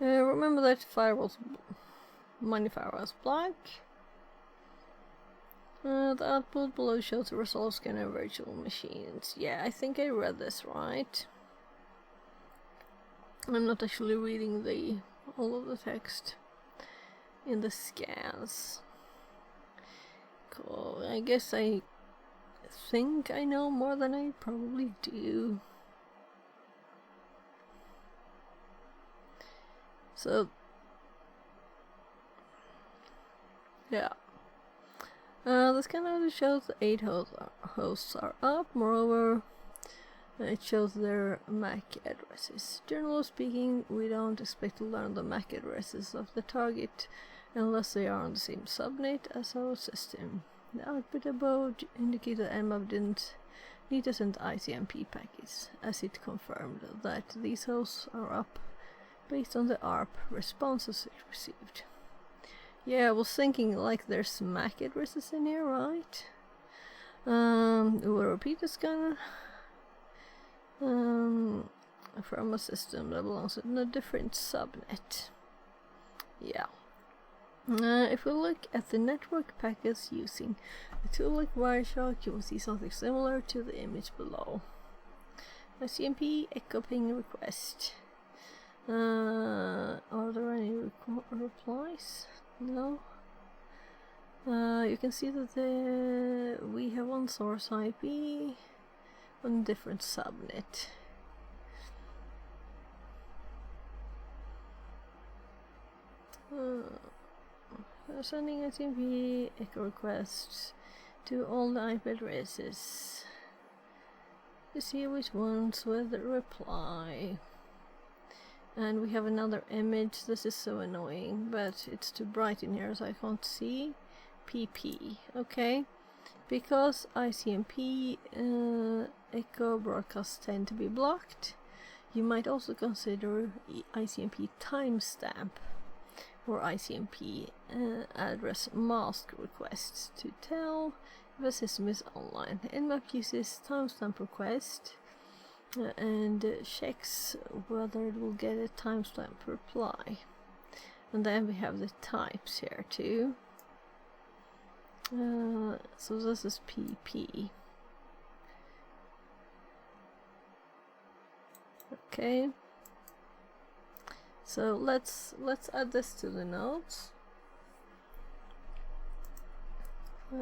Remember that money fire was black. The output below shows the results scanner virtual machines. Yeah, I think I read this right. I'm not actually reading all of the text in the scans. Cool. I guess I think I know more than I probably do. So, yeah. The scanner shows the 8 hosts are up. Moreover, it shows their MAC addresses. Generally speaking, we don't expect to learn the MAC addresses of the target unless they are on the same subnet as our system. The output above indicates that Nmap didn't need to send ICMP packets, as it confirmed that these hosts are up based on the ARP responses it received. Yeah, I was thinking like there's MAC addresses in here, right? We'll repeat the scanner from a system that belongs in a different subnet. Yeah. If we look at the network packets using a tool like Wireshark, you will see something similar to the image below. ICMP echo ping request. Are there any replies? No. You can see that we have one source IP, one different subnet. Sending ICMP echo requests to all the IP addresses to see which ones will reply. And we have another image. This is so annoying, but it's too bright in here so I can't see. PP, okay? Because ICMP echo broadcasts tend to be blocked, you might also consider ICMP timestamp or ICMP address mask requests to tell if a system is online. Nmap uses timestamp request and checks whether it will get a timestamp reply. And then we have the types here too. So this is PP. Okay. So let's add this to the notes.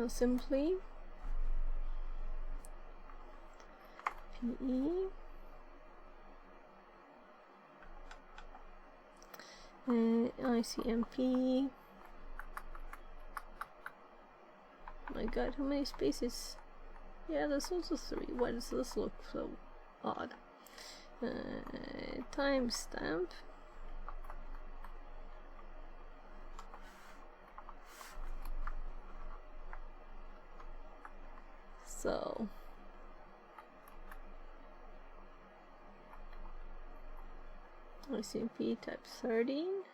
Simply PE ICMP. My god, how many spaces? Yeah, there's also 3. Why does this look so odd? Timestamp. So ICMP type 13.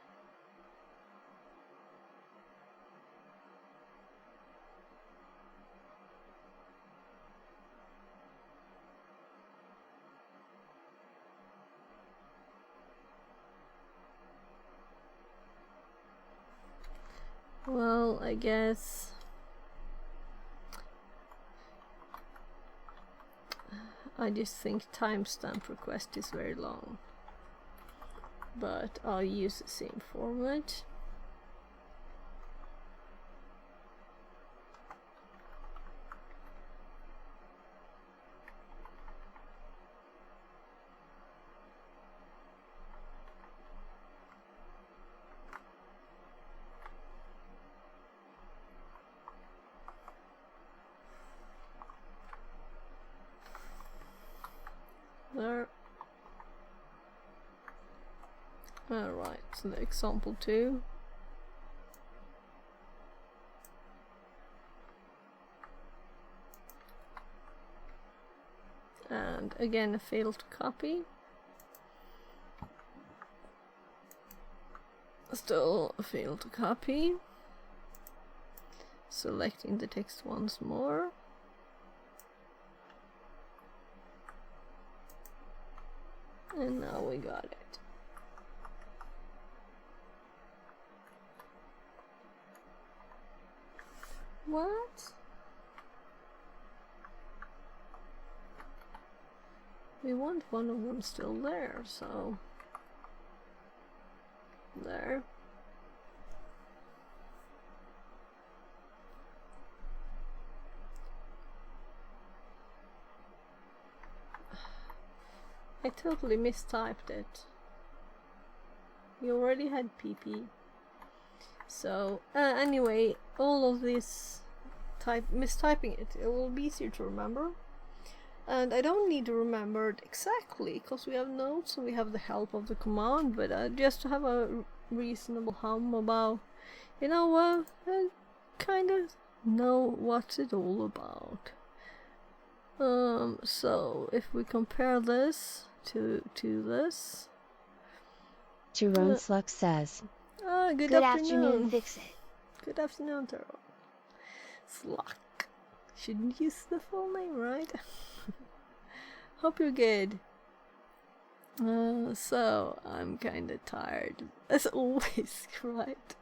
Well, I guess I just think timestamp request is very long, but I'll use the same format. There. Alright, so the example 2. And again a failed copy. Still a failed copy. Selecting the text once more. And now we got it. What? We want one of them still there, so there. I totally mistyped it. You already had PP. So, anyway, all of this mistyping it will be easier to remember. And I don't need to remember it exactly, because we have notes and we have the help of the command, but just to have a reasonable hum about, you know what, I kind of know what's it all about. So if we compare this to this. Jerome Slux says, Good afternoon, fix it. Good afternoon, Taro. Sluck. Shouldn't use the full name, right? Hope you're good. So, I'm kinda tired, as always, right?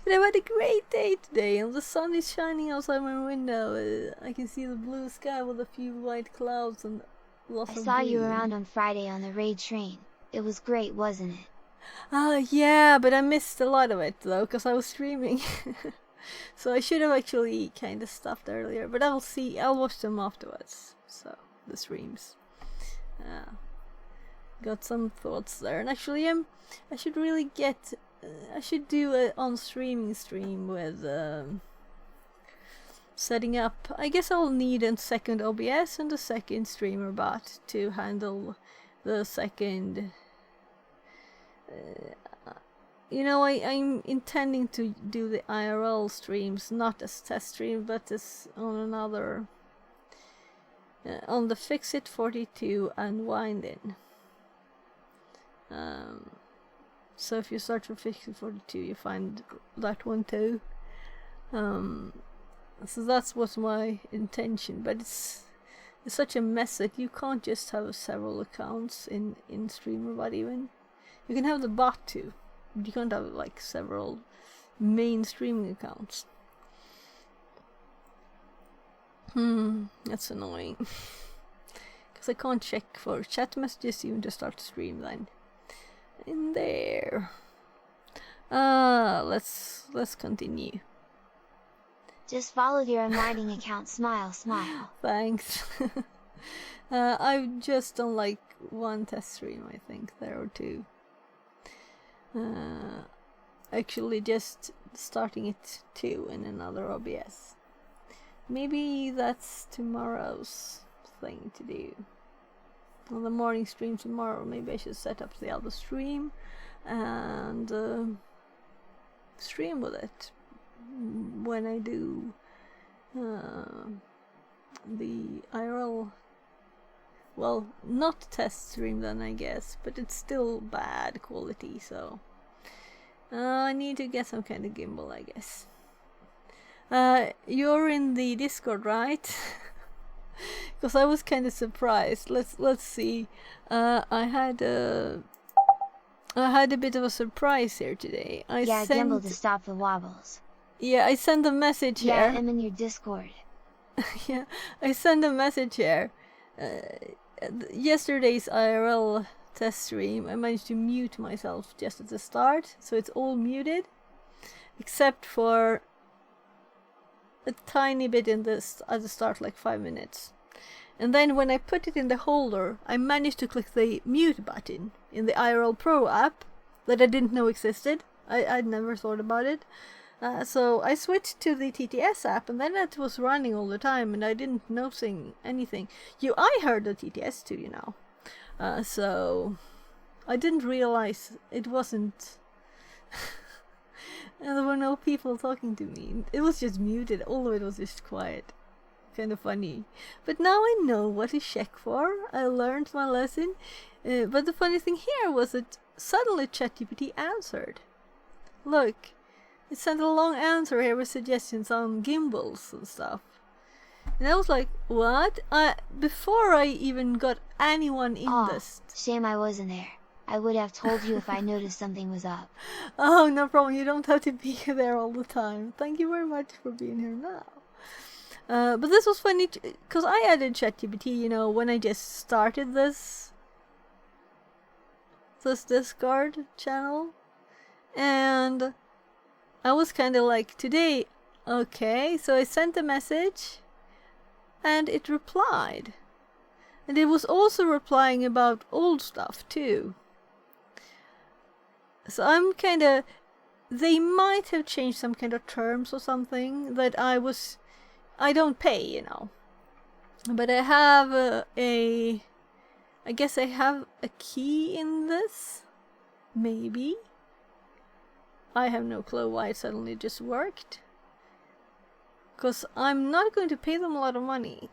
But I've had a great day today, and the sun is shining outside my window. I can see the blue sky with a few white clouds and lots of I saw you green. around on Friday on the raid train. It was great, wasn't it? Yeah, but I missed a lot of it, though, because I was streaming. So I should have actually kind of stopped earlier, but I'll watch them afterwards. So, the streams. Got some thoughts there, and actually I should really get I should do a on streaming stream with setting up. I guess I'll need a second OBS and a second streamer bot to handle the second. You know, I'm intending to do the IRL streams not as test stream, but as on another on the Fixit 42 and Wind-In. So if you search for Fixit 42, you find that one too. So that's what's my intention, but it's such a mess that you can't just have several accounts in StreamerBot. Even you can have the bot too, but you can't have like several main streaming accounts. That's annoying. Because I can't check for chat messages even to start to stream then. In there. Let's continue. Just followed your unwinding account, smile. Thanks. I've just done like one test stream, I think, there or two. Actually just starting it too in another OBS. Maybe that's tomorrow's thing to do. On the morning stream tomorrow, maybe I should set up the other stream and stream with it when I do the IRL. Well, not test stream then, I guess, but it's still bad quality, so I need to get some kind of gimbal, I guess. You're in the Discord, right? Because I was kind of surprised. Let's see. I had a bit of a surprise here today. Gimbal to stop the wobbles. Yeah, I sent a message Yeah, here. I'm in your Discord. Yeah, I sent a message here. Yesterday's IRL test stream, I managed to mute myself just at the start, so it's all muted, except for a tiny bit at the start, like 5 minutes. And then when I put it in the holder, I managed to click the mute button in the IRL Pro app that I didn't know existed. I'd never thought about it. So I switched to the TTS app, and then it was running all the time, and I didn't noticing anything. I heard the TTS too, you know. So I didn't realize it wasn't. And there were no people talking to me. It was just muted. All of it was just quiet. Kind of funny. But now I know what to check for. I learned my lesson. But the funny thing here was that suddenly ChatGPT answered. Look, it sent a long answer here with suggestions on gimbals and stuff. And I was like, what? Before I even got anyone in this. Shame I wasn't there. I would have told you if I noticed something was up. Oh, no problem. You don't have to be there all the time. Thank you very much for being here now. But this was funny because I added ChatGPT, you know, when I just started this Discord channel. And I was kind of like, today, okay. So I sent a message and it replied. And it was also replying about old stuff too. So I'm kind of, they might have changed some kind of terms or something that I don't pay, you know. But I have I guess I have a key in this. Maybe. I have no clue why it suddenly just worked. Because I'm not going to pay them a lot of money.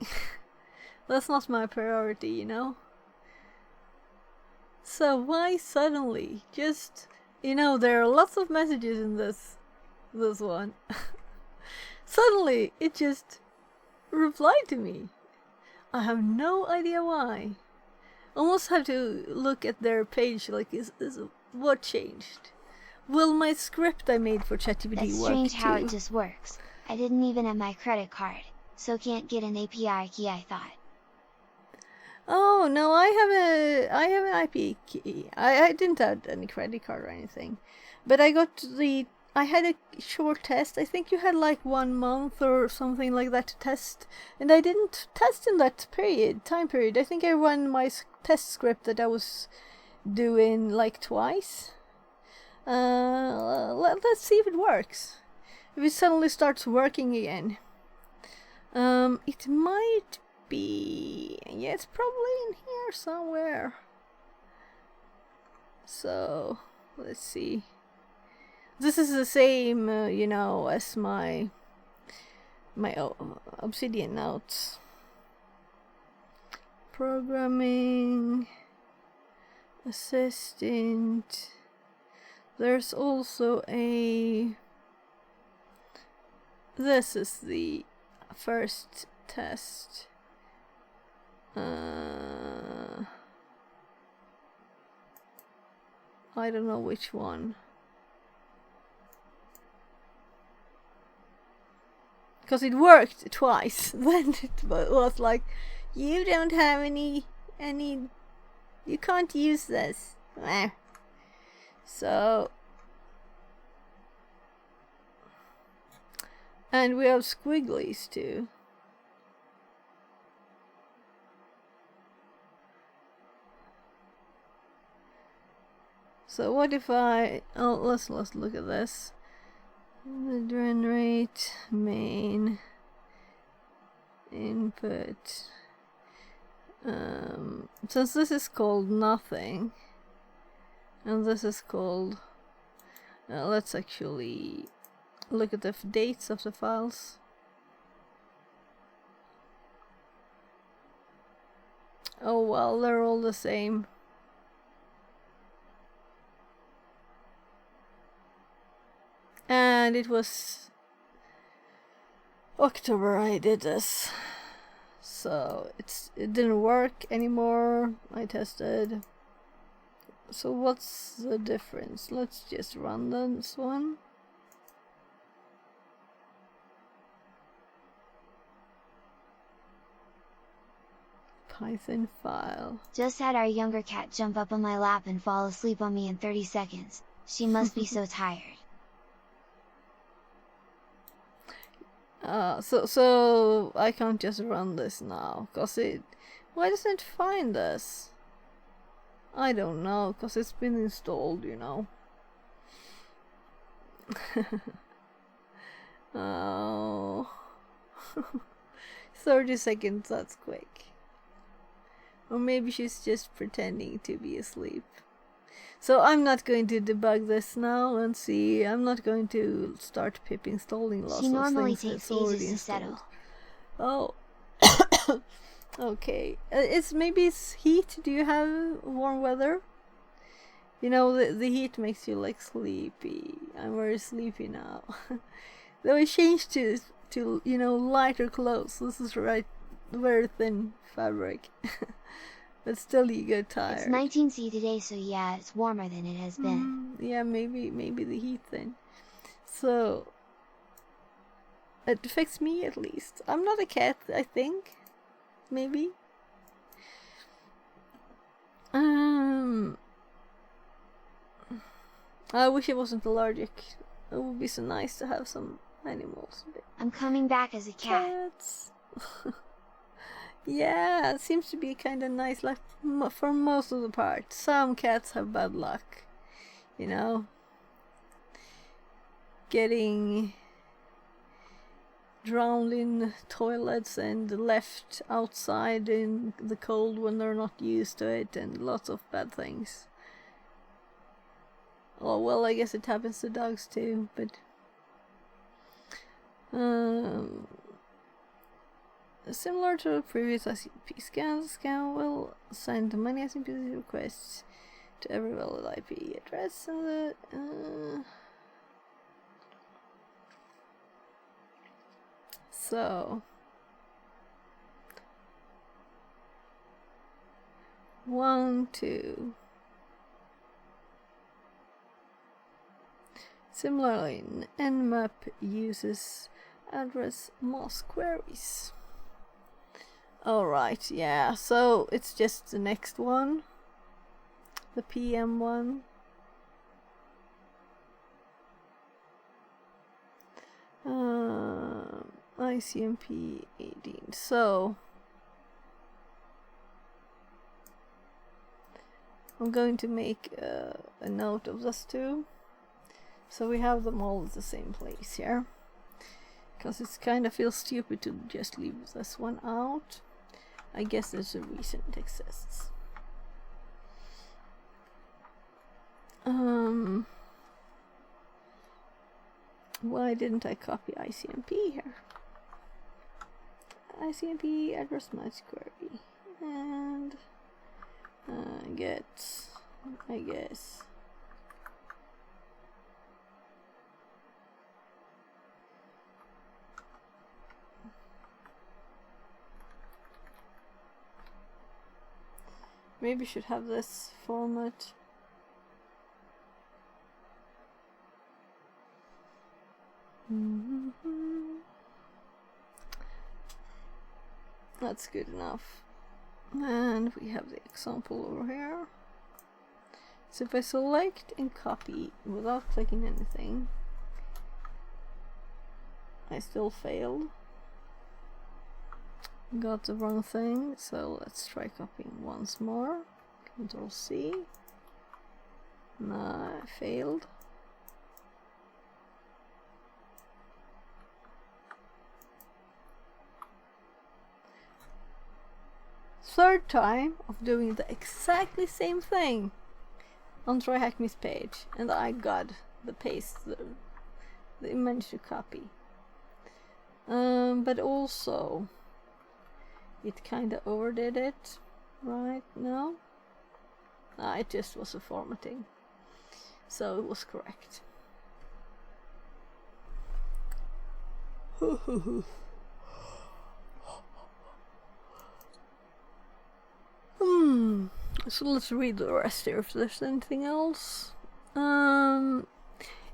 That's not my priority, you know. So why suddenly? Just, you know, there are lots of messages in this one. Suddenly, it just replied to me. I have no idea why. Almost have to look at their page, like, is what changed? Will my script I made for ChatGPT work too? That's strange how it just works. I didn't even have my credit card, so can't get an API key, I thought. Oh no, I have an IP key. I didn't have any credit card or anything, but I had a short test. I think you had like 1 month or something like that to test, and I didn't test in that time period. I think I ran my test script that I was doing like twice. Let's see if it works. If it suddenly starts working again. It might be... Yeah, it's probably in here somewhere. So, let's see. This is the same, you know, as my Obsidian notes. Programming... Assistant... There's also a... This is the first test. I don't know which one. Because it worked twice. Then it was like, you don't have any, you can't use this. So, and we have squigglies too. So what if let's look at this. The run rate, main, input. Since this is called nothing, and this is called, let's actually look at the dates of the files. Oh well, they're all the same. And it was October I did this, so it didn't work anymore. I tested. So what's the difference? Let's just run this one. Python file. Just had our younger cat jump up on my lap and fall asleep on me in 30 seconds. She must be so tired. So I can't just run this now, cause why doesn't it find us? I don't know, cause it's been installed, you know. Oh, 30 seconds, that's quick. Or maybe she's just pretending to be asleep. So I'm not going to debug this now and see. I'm not going to start pip installing lots of things. She normally takes ages to settle. Oh, okay. Maybe it's heat. Do you have warm weather? You know, the heat makes you like sleepy. I'm very sleepy now. Though I changed to you know, lighter clothes. This is very thin fabric. But still you get tired. It's 19°C today, so yeah, it's warmer than it has been. Yeah, maybe the heat then. So it affects me at least. I'm not a cat, I think. Maybe. I wish I wasn't allergic. It would be so nice to have some animals. I'm coming back as a cat. Cats. Yeah, it seems to be kind of nice, like for most of the part. Some cats have bad luck, you know, getting drowned in toilets and left outside in the cold when they're not used to it, and lots of bad things. Oh well, I guess it happens to dogs too, but similar to the previous ICMP scan, the scan will send many ICMP requests to every valid IP address and the so 1, 2. Similarly, Nmap uses address mask queries. Alright, yeah, so it's just the next one, the PM one. ICMP 18. So I'm going to make a note of this too, so we have them all at the same place here, because it kind of feels stupid to just leave this one out. I guess there's a reason it exists. Why didn't I copy ICMP here? ICMP address match query and get, I guess. Maybe should have this format. That's good enough. And we have the example over here. So if I select and copy without clicking anything, I still failed. Got the wrong thing, so let's try copying once more. Control C. No, I failed. Third time of doing the exactly same thing on TryHackMe's page, and I got the paste, the image to copy. But also it kinda overdid it, right? No? It just was a formatting, so it was correct. So let's read the rest here if there's anything else.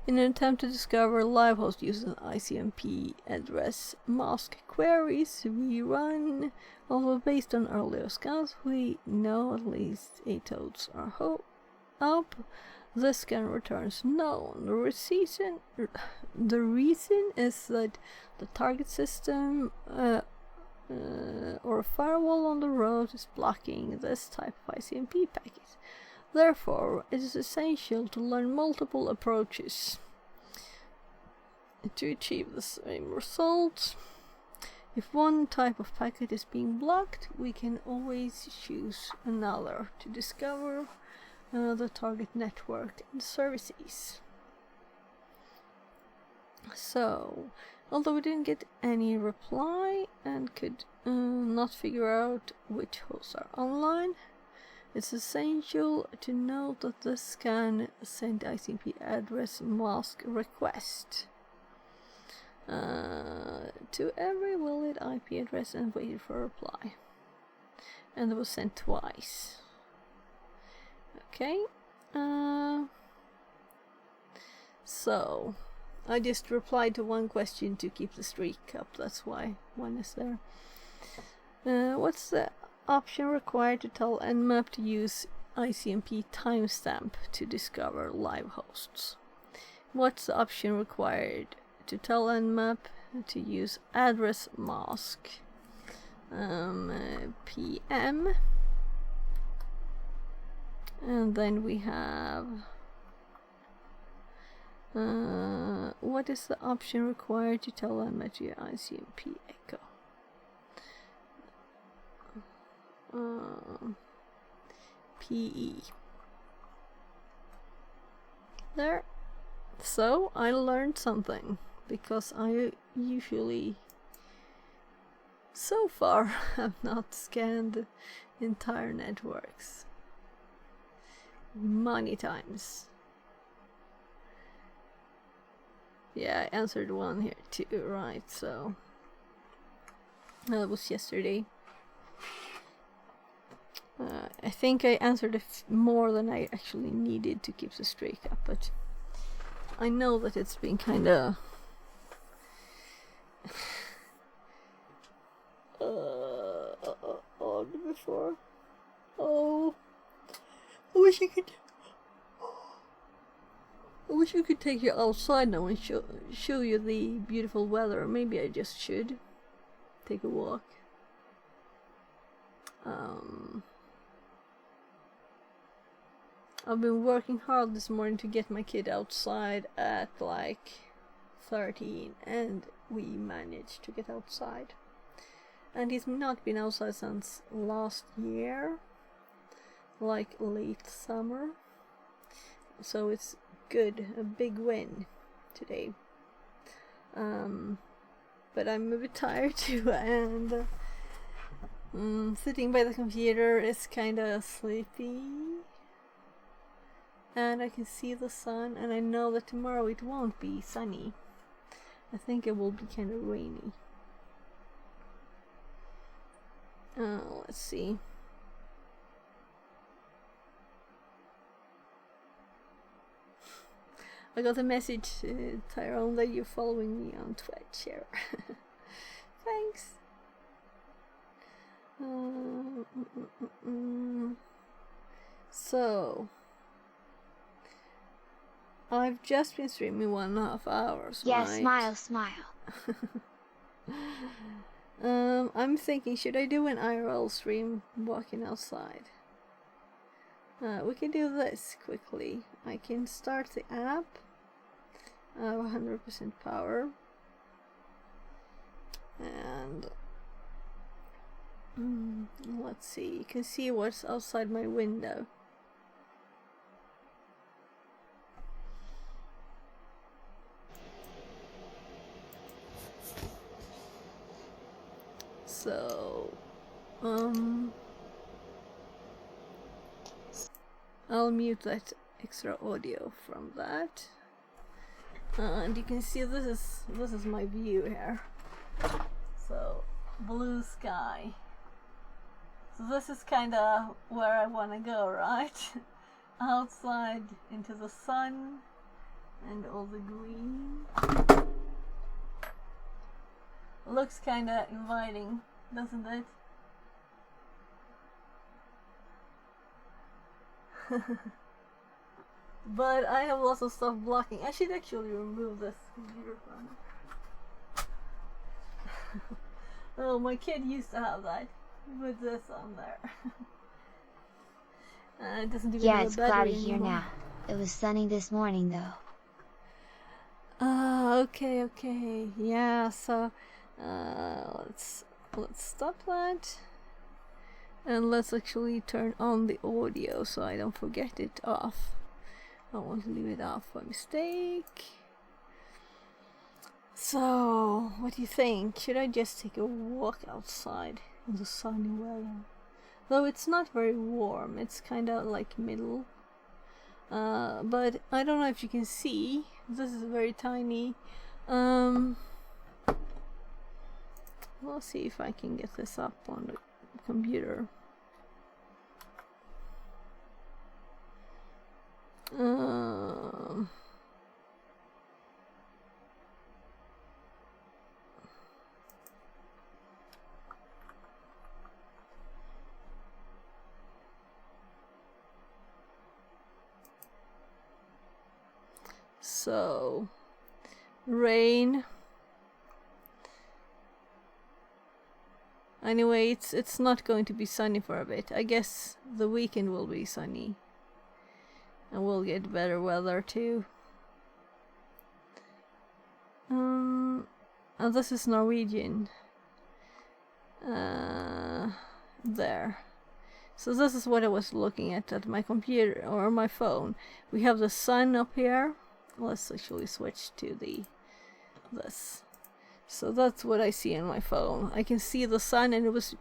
In an attempt to discover live host using ICMP address mask queries we run, although based on earlier scans, we know at least 8 hosts are up. The scan returns known. The reason is that the target system or a firewall on the road is blocking this type of ICMP packet. Therefore, it is essential to learn multiple approaches to achieve the same result. If one type of packet is being blocked, we can always choose another to discover the target network and services. So, although we didn't get any reply and could not figure out which hosts are online, it's essential to note that the scan sent ICMP address mask request to every valid IP address and waited for a reply. And it was sent twice. Okay. So I just replied to one question to keep the streak up. That's why one is there. What's the option required to tell Nmap to use ICMP timestamp to discover live hosts? What's the option required to tell Nmap to use address mask? PM. And then we have what is the option required to tell Nmap to use ICMP echo? PE. There. So I learned something, because I usually so far have not scanned entire networks many times. Yeah, I answered one here too, right? So that was yesterday. I think I answered more than I actually needed to keep the streak up, but I know that it's been kinda odd before. Oh, I wish I could take you outside now and show you the beautiful weather. Maybe I just should take a walk. I've been working hard this morning to get my kid outside at like 13, and we managed to get outside. And he's not been outside since last year, like late summer. So it's good, a big win today. But I'm a bit tired too, and sitting by the computer is kinda sleepy. And I can see the sun, and I know that tomorrow it won't be sunny. I think it will be kind of rainy. Let's see. I got a message, Tyrone, that you're following me on Twitch here. Thanks. So I've just been streaming 1.5 hours. Yeah, right? smile. I'm thinking, should I do an IRL stream walking outside? We can do this quickly. I can start the app. I have 100% power. And let's see, you can see what's outside my window. So, I'll mute that extra audio from that. And you can see this is my view here. So, blue sky. So this is kinda where I wanna go, right? Outside into the sun And all the green. Looks kinda inviting, doesn't it? But I have lots of stuff blocking. I should actually remove this computer from it. Oh, my kid used to have that. Put this on there. It doesn't even Yeah, have a it's battery cloudy here anymore. now. It was sunny this morning though. Okay. Yeah, so let's stop that. And let's actually turn on the audio so I don't forget it off. I want to leave it off by mistake. So, what do you think? Should I just take a walk outside in the sunny weather? Though it's not very warm, it's kind of like middle. But I don't know if you can see. This is very tiny. We'll see if I can get this up on the computer. So, rain. Anyway, it's not going to be sunny for a bit. I guess the weekend will be sunny. And we'll get better weather too. And this is Norwegian. There. So this is what I was looking at my computer or my phone. We have the sun up here. Let's actually switch to this. So that's what I see on my phone. I can see the sun, and it's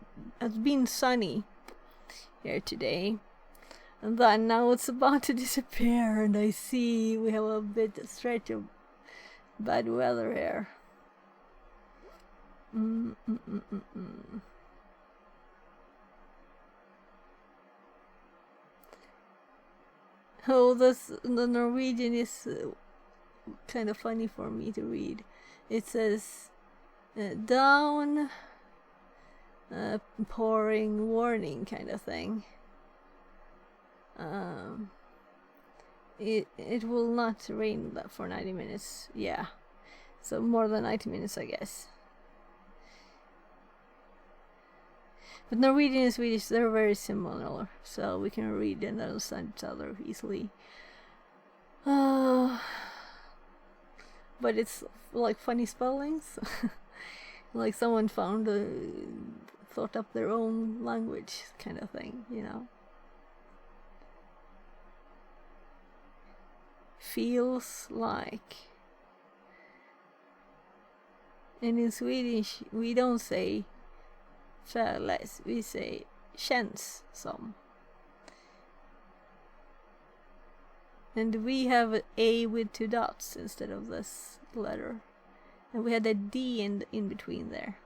been sunny here today. And then now it's about to disappear, and I see we have a stretch of bad weather here. Oh, the Norwegian is kind of funny for me to read. It says down, pouring warning kind of thing. It will not rain for 90 minutes. Yeah, so more than 90 minutes, I guess. But Norwegian and Swedish, they're very similar, so we can read and understand each other easily. But it's like funny spellings. Like someone thought up their own language kind of thing, you know. Feels like. And in Swedish, we don't say känns, we say känns som. And we have an A with 2 dots instead of this letter. And we had a D in between there.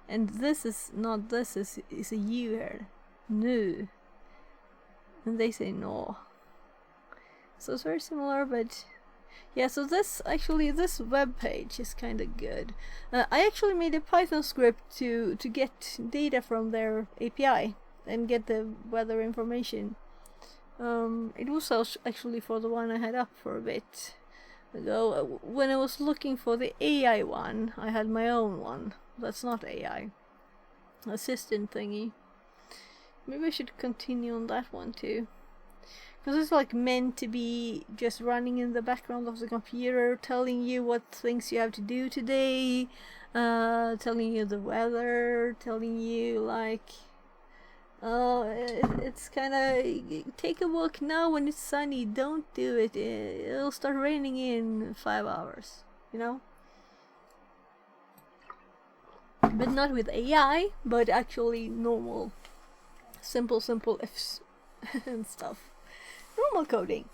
And this is not this, is a U here. Nu. And they say no. So it's very similar, but yeah, so this web page is kind of good. I actually made a Python script to get data from their API and get the weather information. It was actually for the one I had up for a bit ago. When I was looking for the AI one, I had my own one. That's not AI. Assistant thingy. Maybe I should continue on that one too. Because it's like meant to be just running in the background of the computer, telling you what things you have to do today, telling you the weather, telling you like, it's kind of, take a walk now when it's sunny, don't do it, it'll start raining in 5 hours, you know? But not with AI, but actually normal, simple ifs and stuff. Normal coding.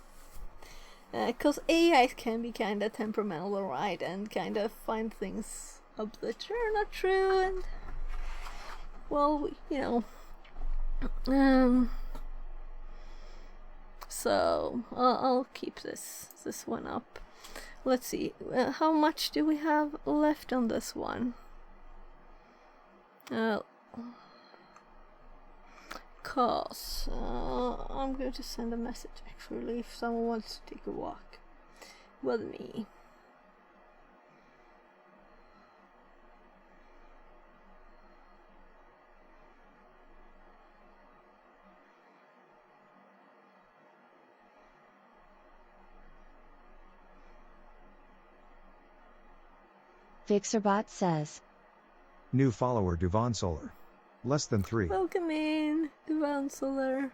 Because AI can be kind of temperamental, right? And kind of find things up that are not true, and well, you know. So I'll keep this one up. let's see, how much do we have left on this one? Cause I'm going to send a message actually if someone wants to take a walk with me. Fixerbot says, New follower Duvan Solar. Less than 3. Welcome in, Duvan Solar.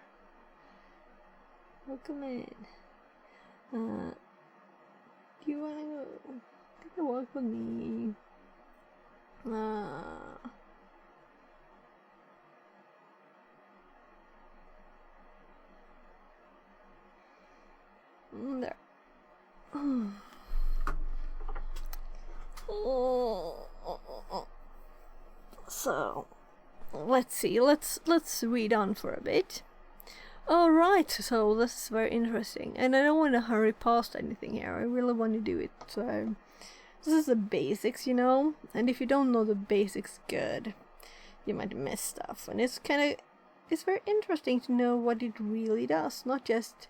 Welcome in. Do you wanna go take a walk with me? There. So, let's see. Let's read on for a bit. All right. So this is very interesting, and I don't want to hurry past anything here. I really want to do it. So this is the basics, you know. And if you don't know the basics good, you might miss stuff. And it's very interesting to know what it really does. Not just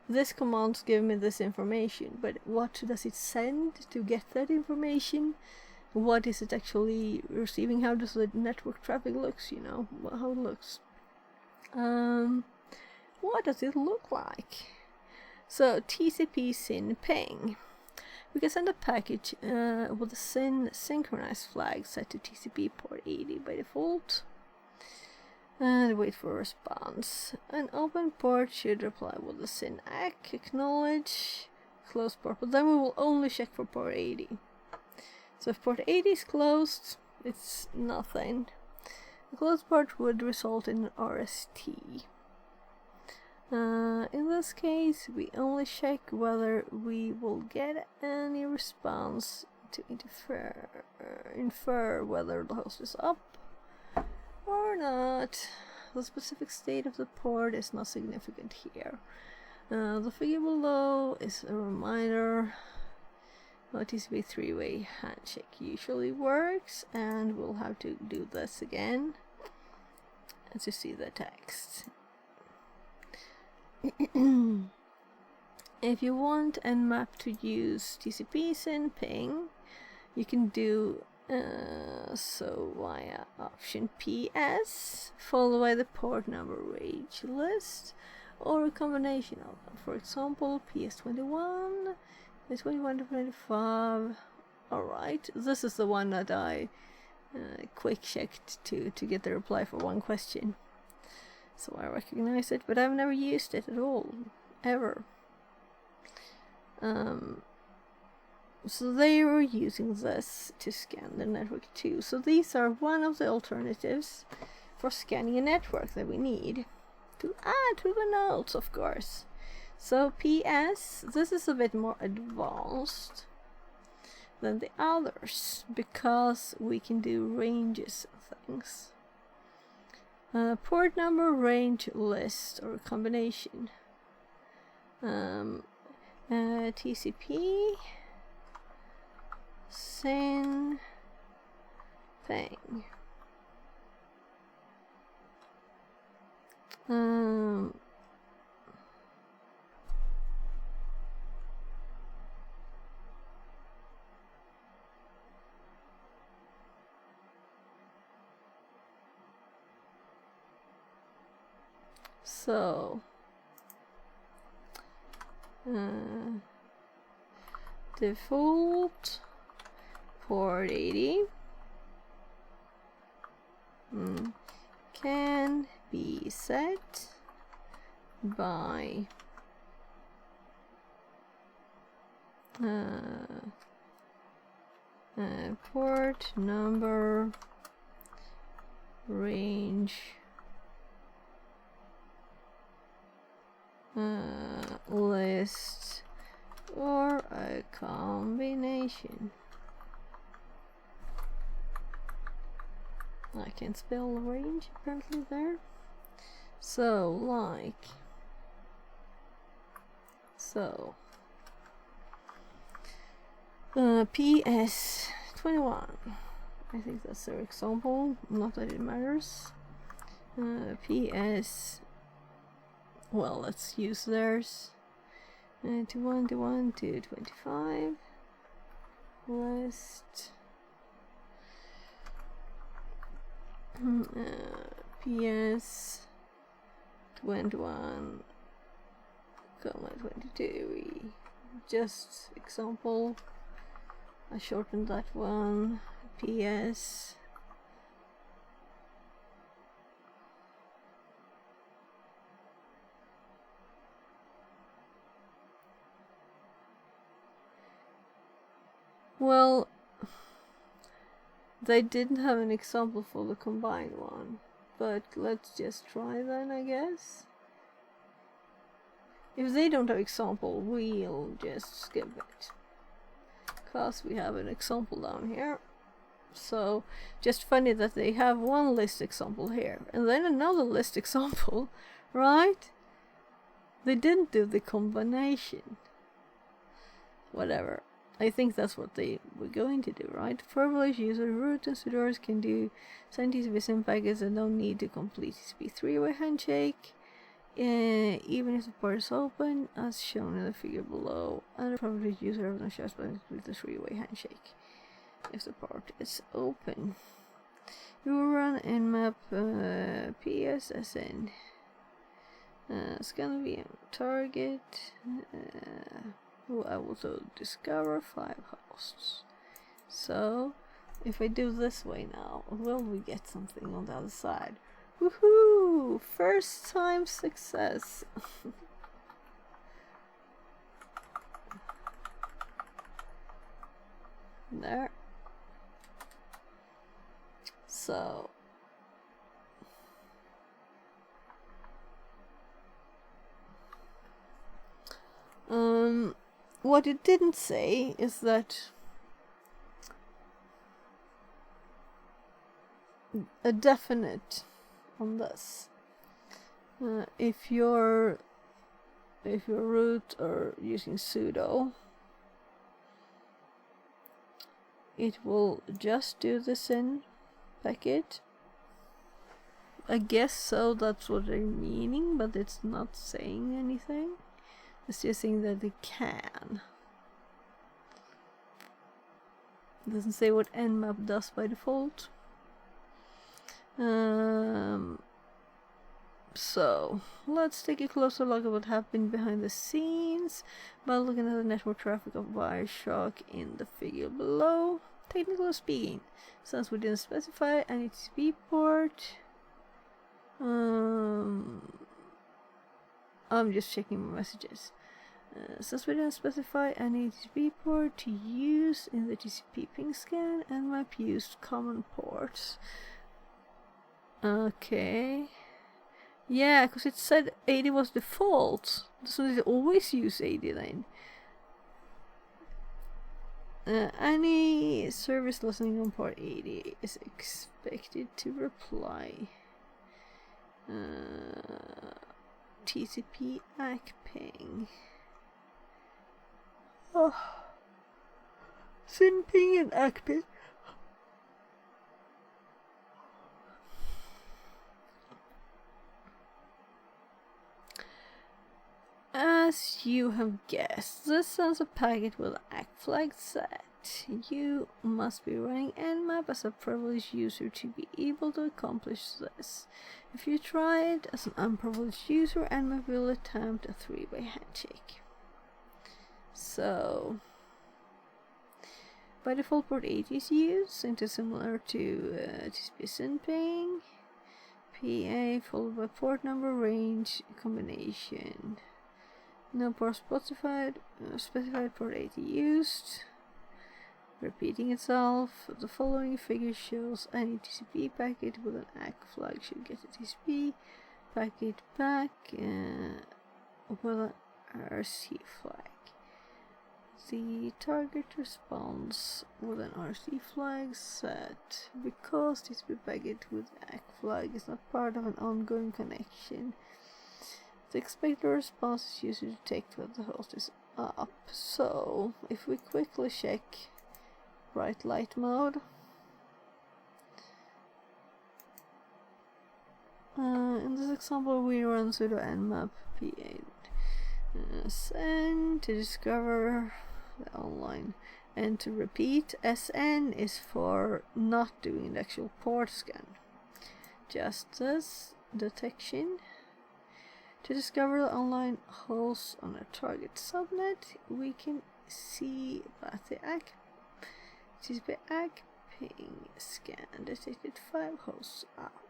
this command give me this information, but what does it send to get that information? What is it actually receiving? How does the network traffic looks, you know, how it looks. What does it look like? So TCP SYN ping. We can send a package with a SYN synchronized flag set to TCP port 80 by default. And wait for a response. An open port should reply with the SYN ACK, acknowledge, close port, but then we will only check for port 80. So if port 80 is closed, it's nothing. The closed port would result in an RST. In this case, we only check whether we will get any response to infer whether the host is up or not. The specific state of the port is not significant here. The figure below is a reminder how TCP three-way handshake usually works, and we'll have to do this again to see the text. If you want Nmap to use TCP SYN ping, you can do so via option PS, followed by the port number range list, or a combination of them. For example, PS21, PS21 to 25. Alright, this is the one that I quick checked to get the reply for one question. So I recognize it, but I've never used it at all, ever. So they were using this to scan the network too. So these are one of the alternatives for scanning a network that we need to add to the notes, of course. So PS, this is a bit more advanced than the others because we can do ranges and things. Port number, range, list, or combination. TCP SYN ping. So default port 80 can be set by port number, range, list, or a combination. I can spell range apparently there. So like PS21. I think that's their example, not that it matters. PS. Well, let's use theirs. 21, 25. List. PS 21, 22. Just example. I shortened that one. PS. Well, they didn't have an example for the combined one, but let's just try then, I guess. If they don't have example, we'll just skip it, cause we have an example down here. So just funny that they have one list example here and then another list example, right? They didn't do the combination. Whatever. I think that's what they were going to do, right? Privileged user root and sudoers can do send TCP SYN packets and don't need to complete TCP three-way handshake, even if the port is open, as shown in the figure below. And the privileged user have no choice but to complete the three-way handshake if the port is open. You will run nmap PSSN. Scan VM target. I will also discover 5 hosts. So, if I do this way now, will we get something on the other side? Woohoo! First time success! There. So, what it didn't say is that a definite on this. If your root are using sudo, it will just do the SYN packet. I guess so, that's what they're meaning, but it's not saying anything. It's just saying that they can. It doesn't say what Nmap does by default. So, let's take a closer look at what happened behind the scenes by looking at the network traffic of Wireshark in the figure below. Technically speaking, since we didn't specify any TCP port, I'm just checking my messages. Since we didn't specify any TCP port to use in the TCP ping scan, Nmap used common ports. Okay. Yeah, because it said 80 was default. So they always use 80 then. Any service listening on port 80 is expected to reply. TCP ACK ping. Oh. SYN ping and ACK ping. As you have guessed, this sends a packet with ACK flag set. You must be running Nmap as a privileged user to be able to accomplish this. If you try it as an unprivileged user, Nmap will attempt a three-way handshake. So, by default, port 80 is used, since it's similar to TCP SYN ping. PA followed by port number range combination. No port specified, port 80 used. Repeating itself, the following figure shows any TCP packet with an ACK flag should get a TCP packet back with an RC flag. The target responds with an RC flag set. Because TCP packet with ACK flag is not part of an ongoing connection, The expected response is usually detected when the host is up. So if we quickly check bright light mode, in this example we run sudo nmap p8 sn to discover the online, and to repeat, sn is for not doing the actual port scan, just as detection. To discover the online host on a target subnet, we can see that the TCP ACK ping scan detected 5 hosts up.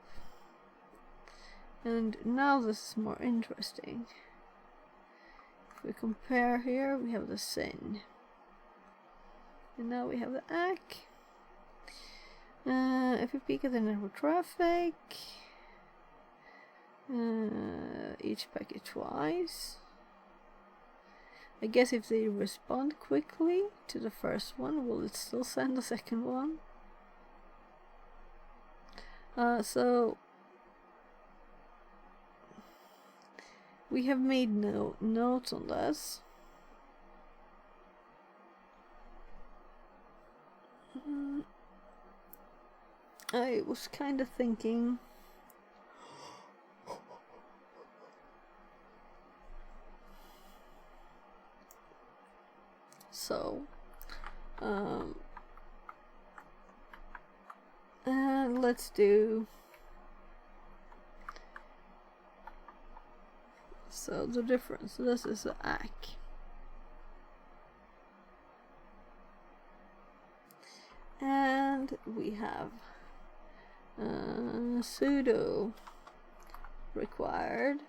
And now this is more interesting. If we compare here, we have the SYN. And now we have the ACK. If we peek at the network traffic, each packet twice. I guess if they respond quickly to the first one, will it still send the second one? So we have made no notes on this. I was kind of thinking so let's do so the difference. This is the ACK. And we have sudo required.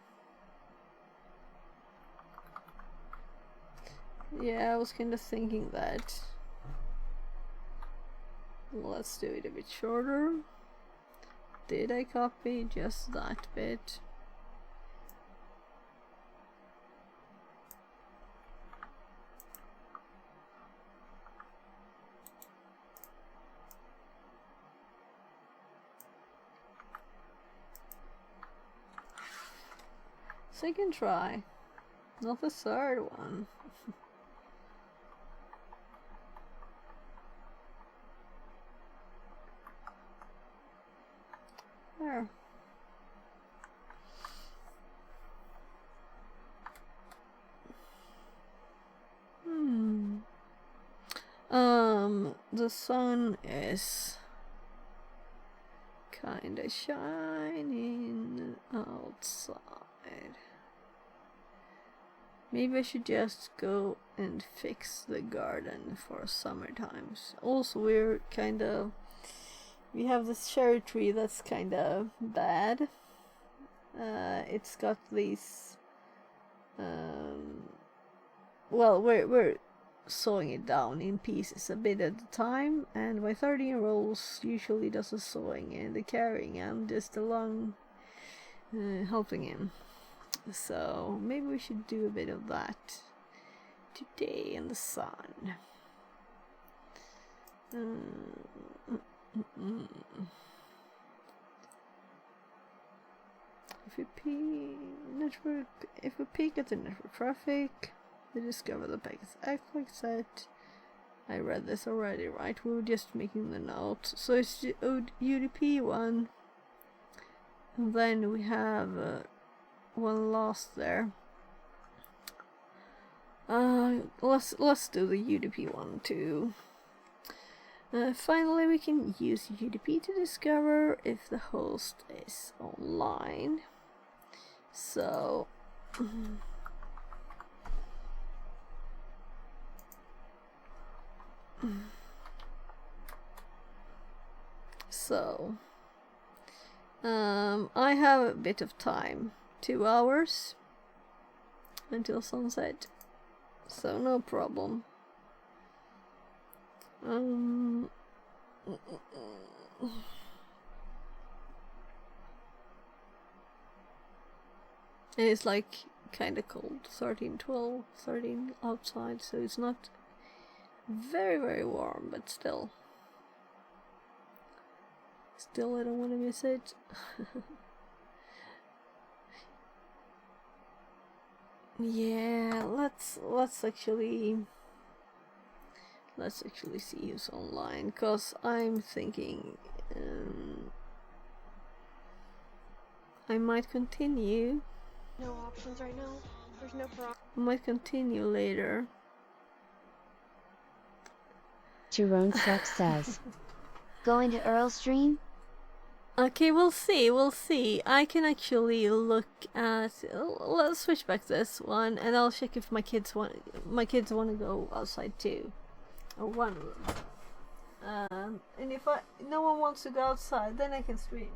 Yeah, I was kind of thinking that. Let's do it a bit shorter. Did I copy just that bit? Second try, not the third one. There. The sun is kinda shining outside. Maybe I should just go and fix the garden for summer times. Also, we have this cherry tree that's kinda bad. It's got these, well, we're sawing it down in pieces a bit at a time, and my 13-year-old usually does the sawing and the carrying. I'm just along helping him. So maybe we should do a bit of that today in the sun. If we peek at the network traffic, we discover the packets act like that. I read this already, right? We were just making the note. So it's the UDP one, and then we have one lost there. Let's do the UDP one too. Finally, we can use UDP to discover if the host is online. So I have a bit of time, 2 hours until sunset, so no problem. And it's like kinda cold, 13, 12, 13 outside, so it's not very, very warm, but still I don't want to miss it. Yeah, let's actually see who's online, cause I'm thinking I might continue. No options right now. There's no pro. I might continue later. Tyrone Truck says, going to Earl's stream? Okay, we'll see. I can actually look at. Let's switch back to this one, and I'll check if my kids want to go outside too, or one of them. And if no one wants to go outside, then I can stream.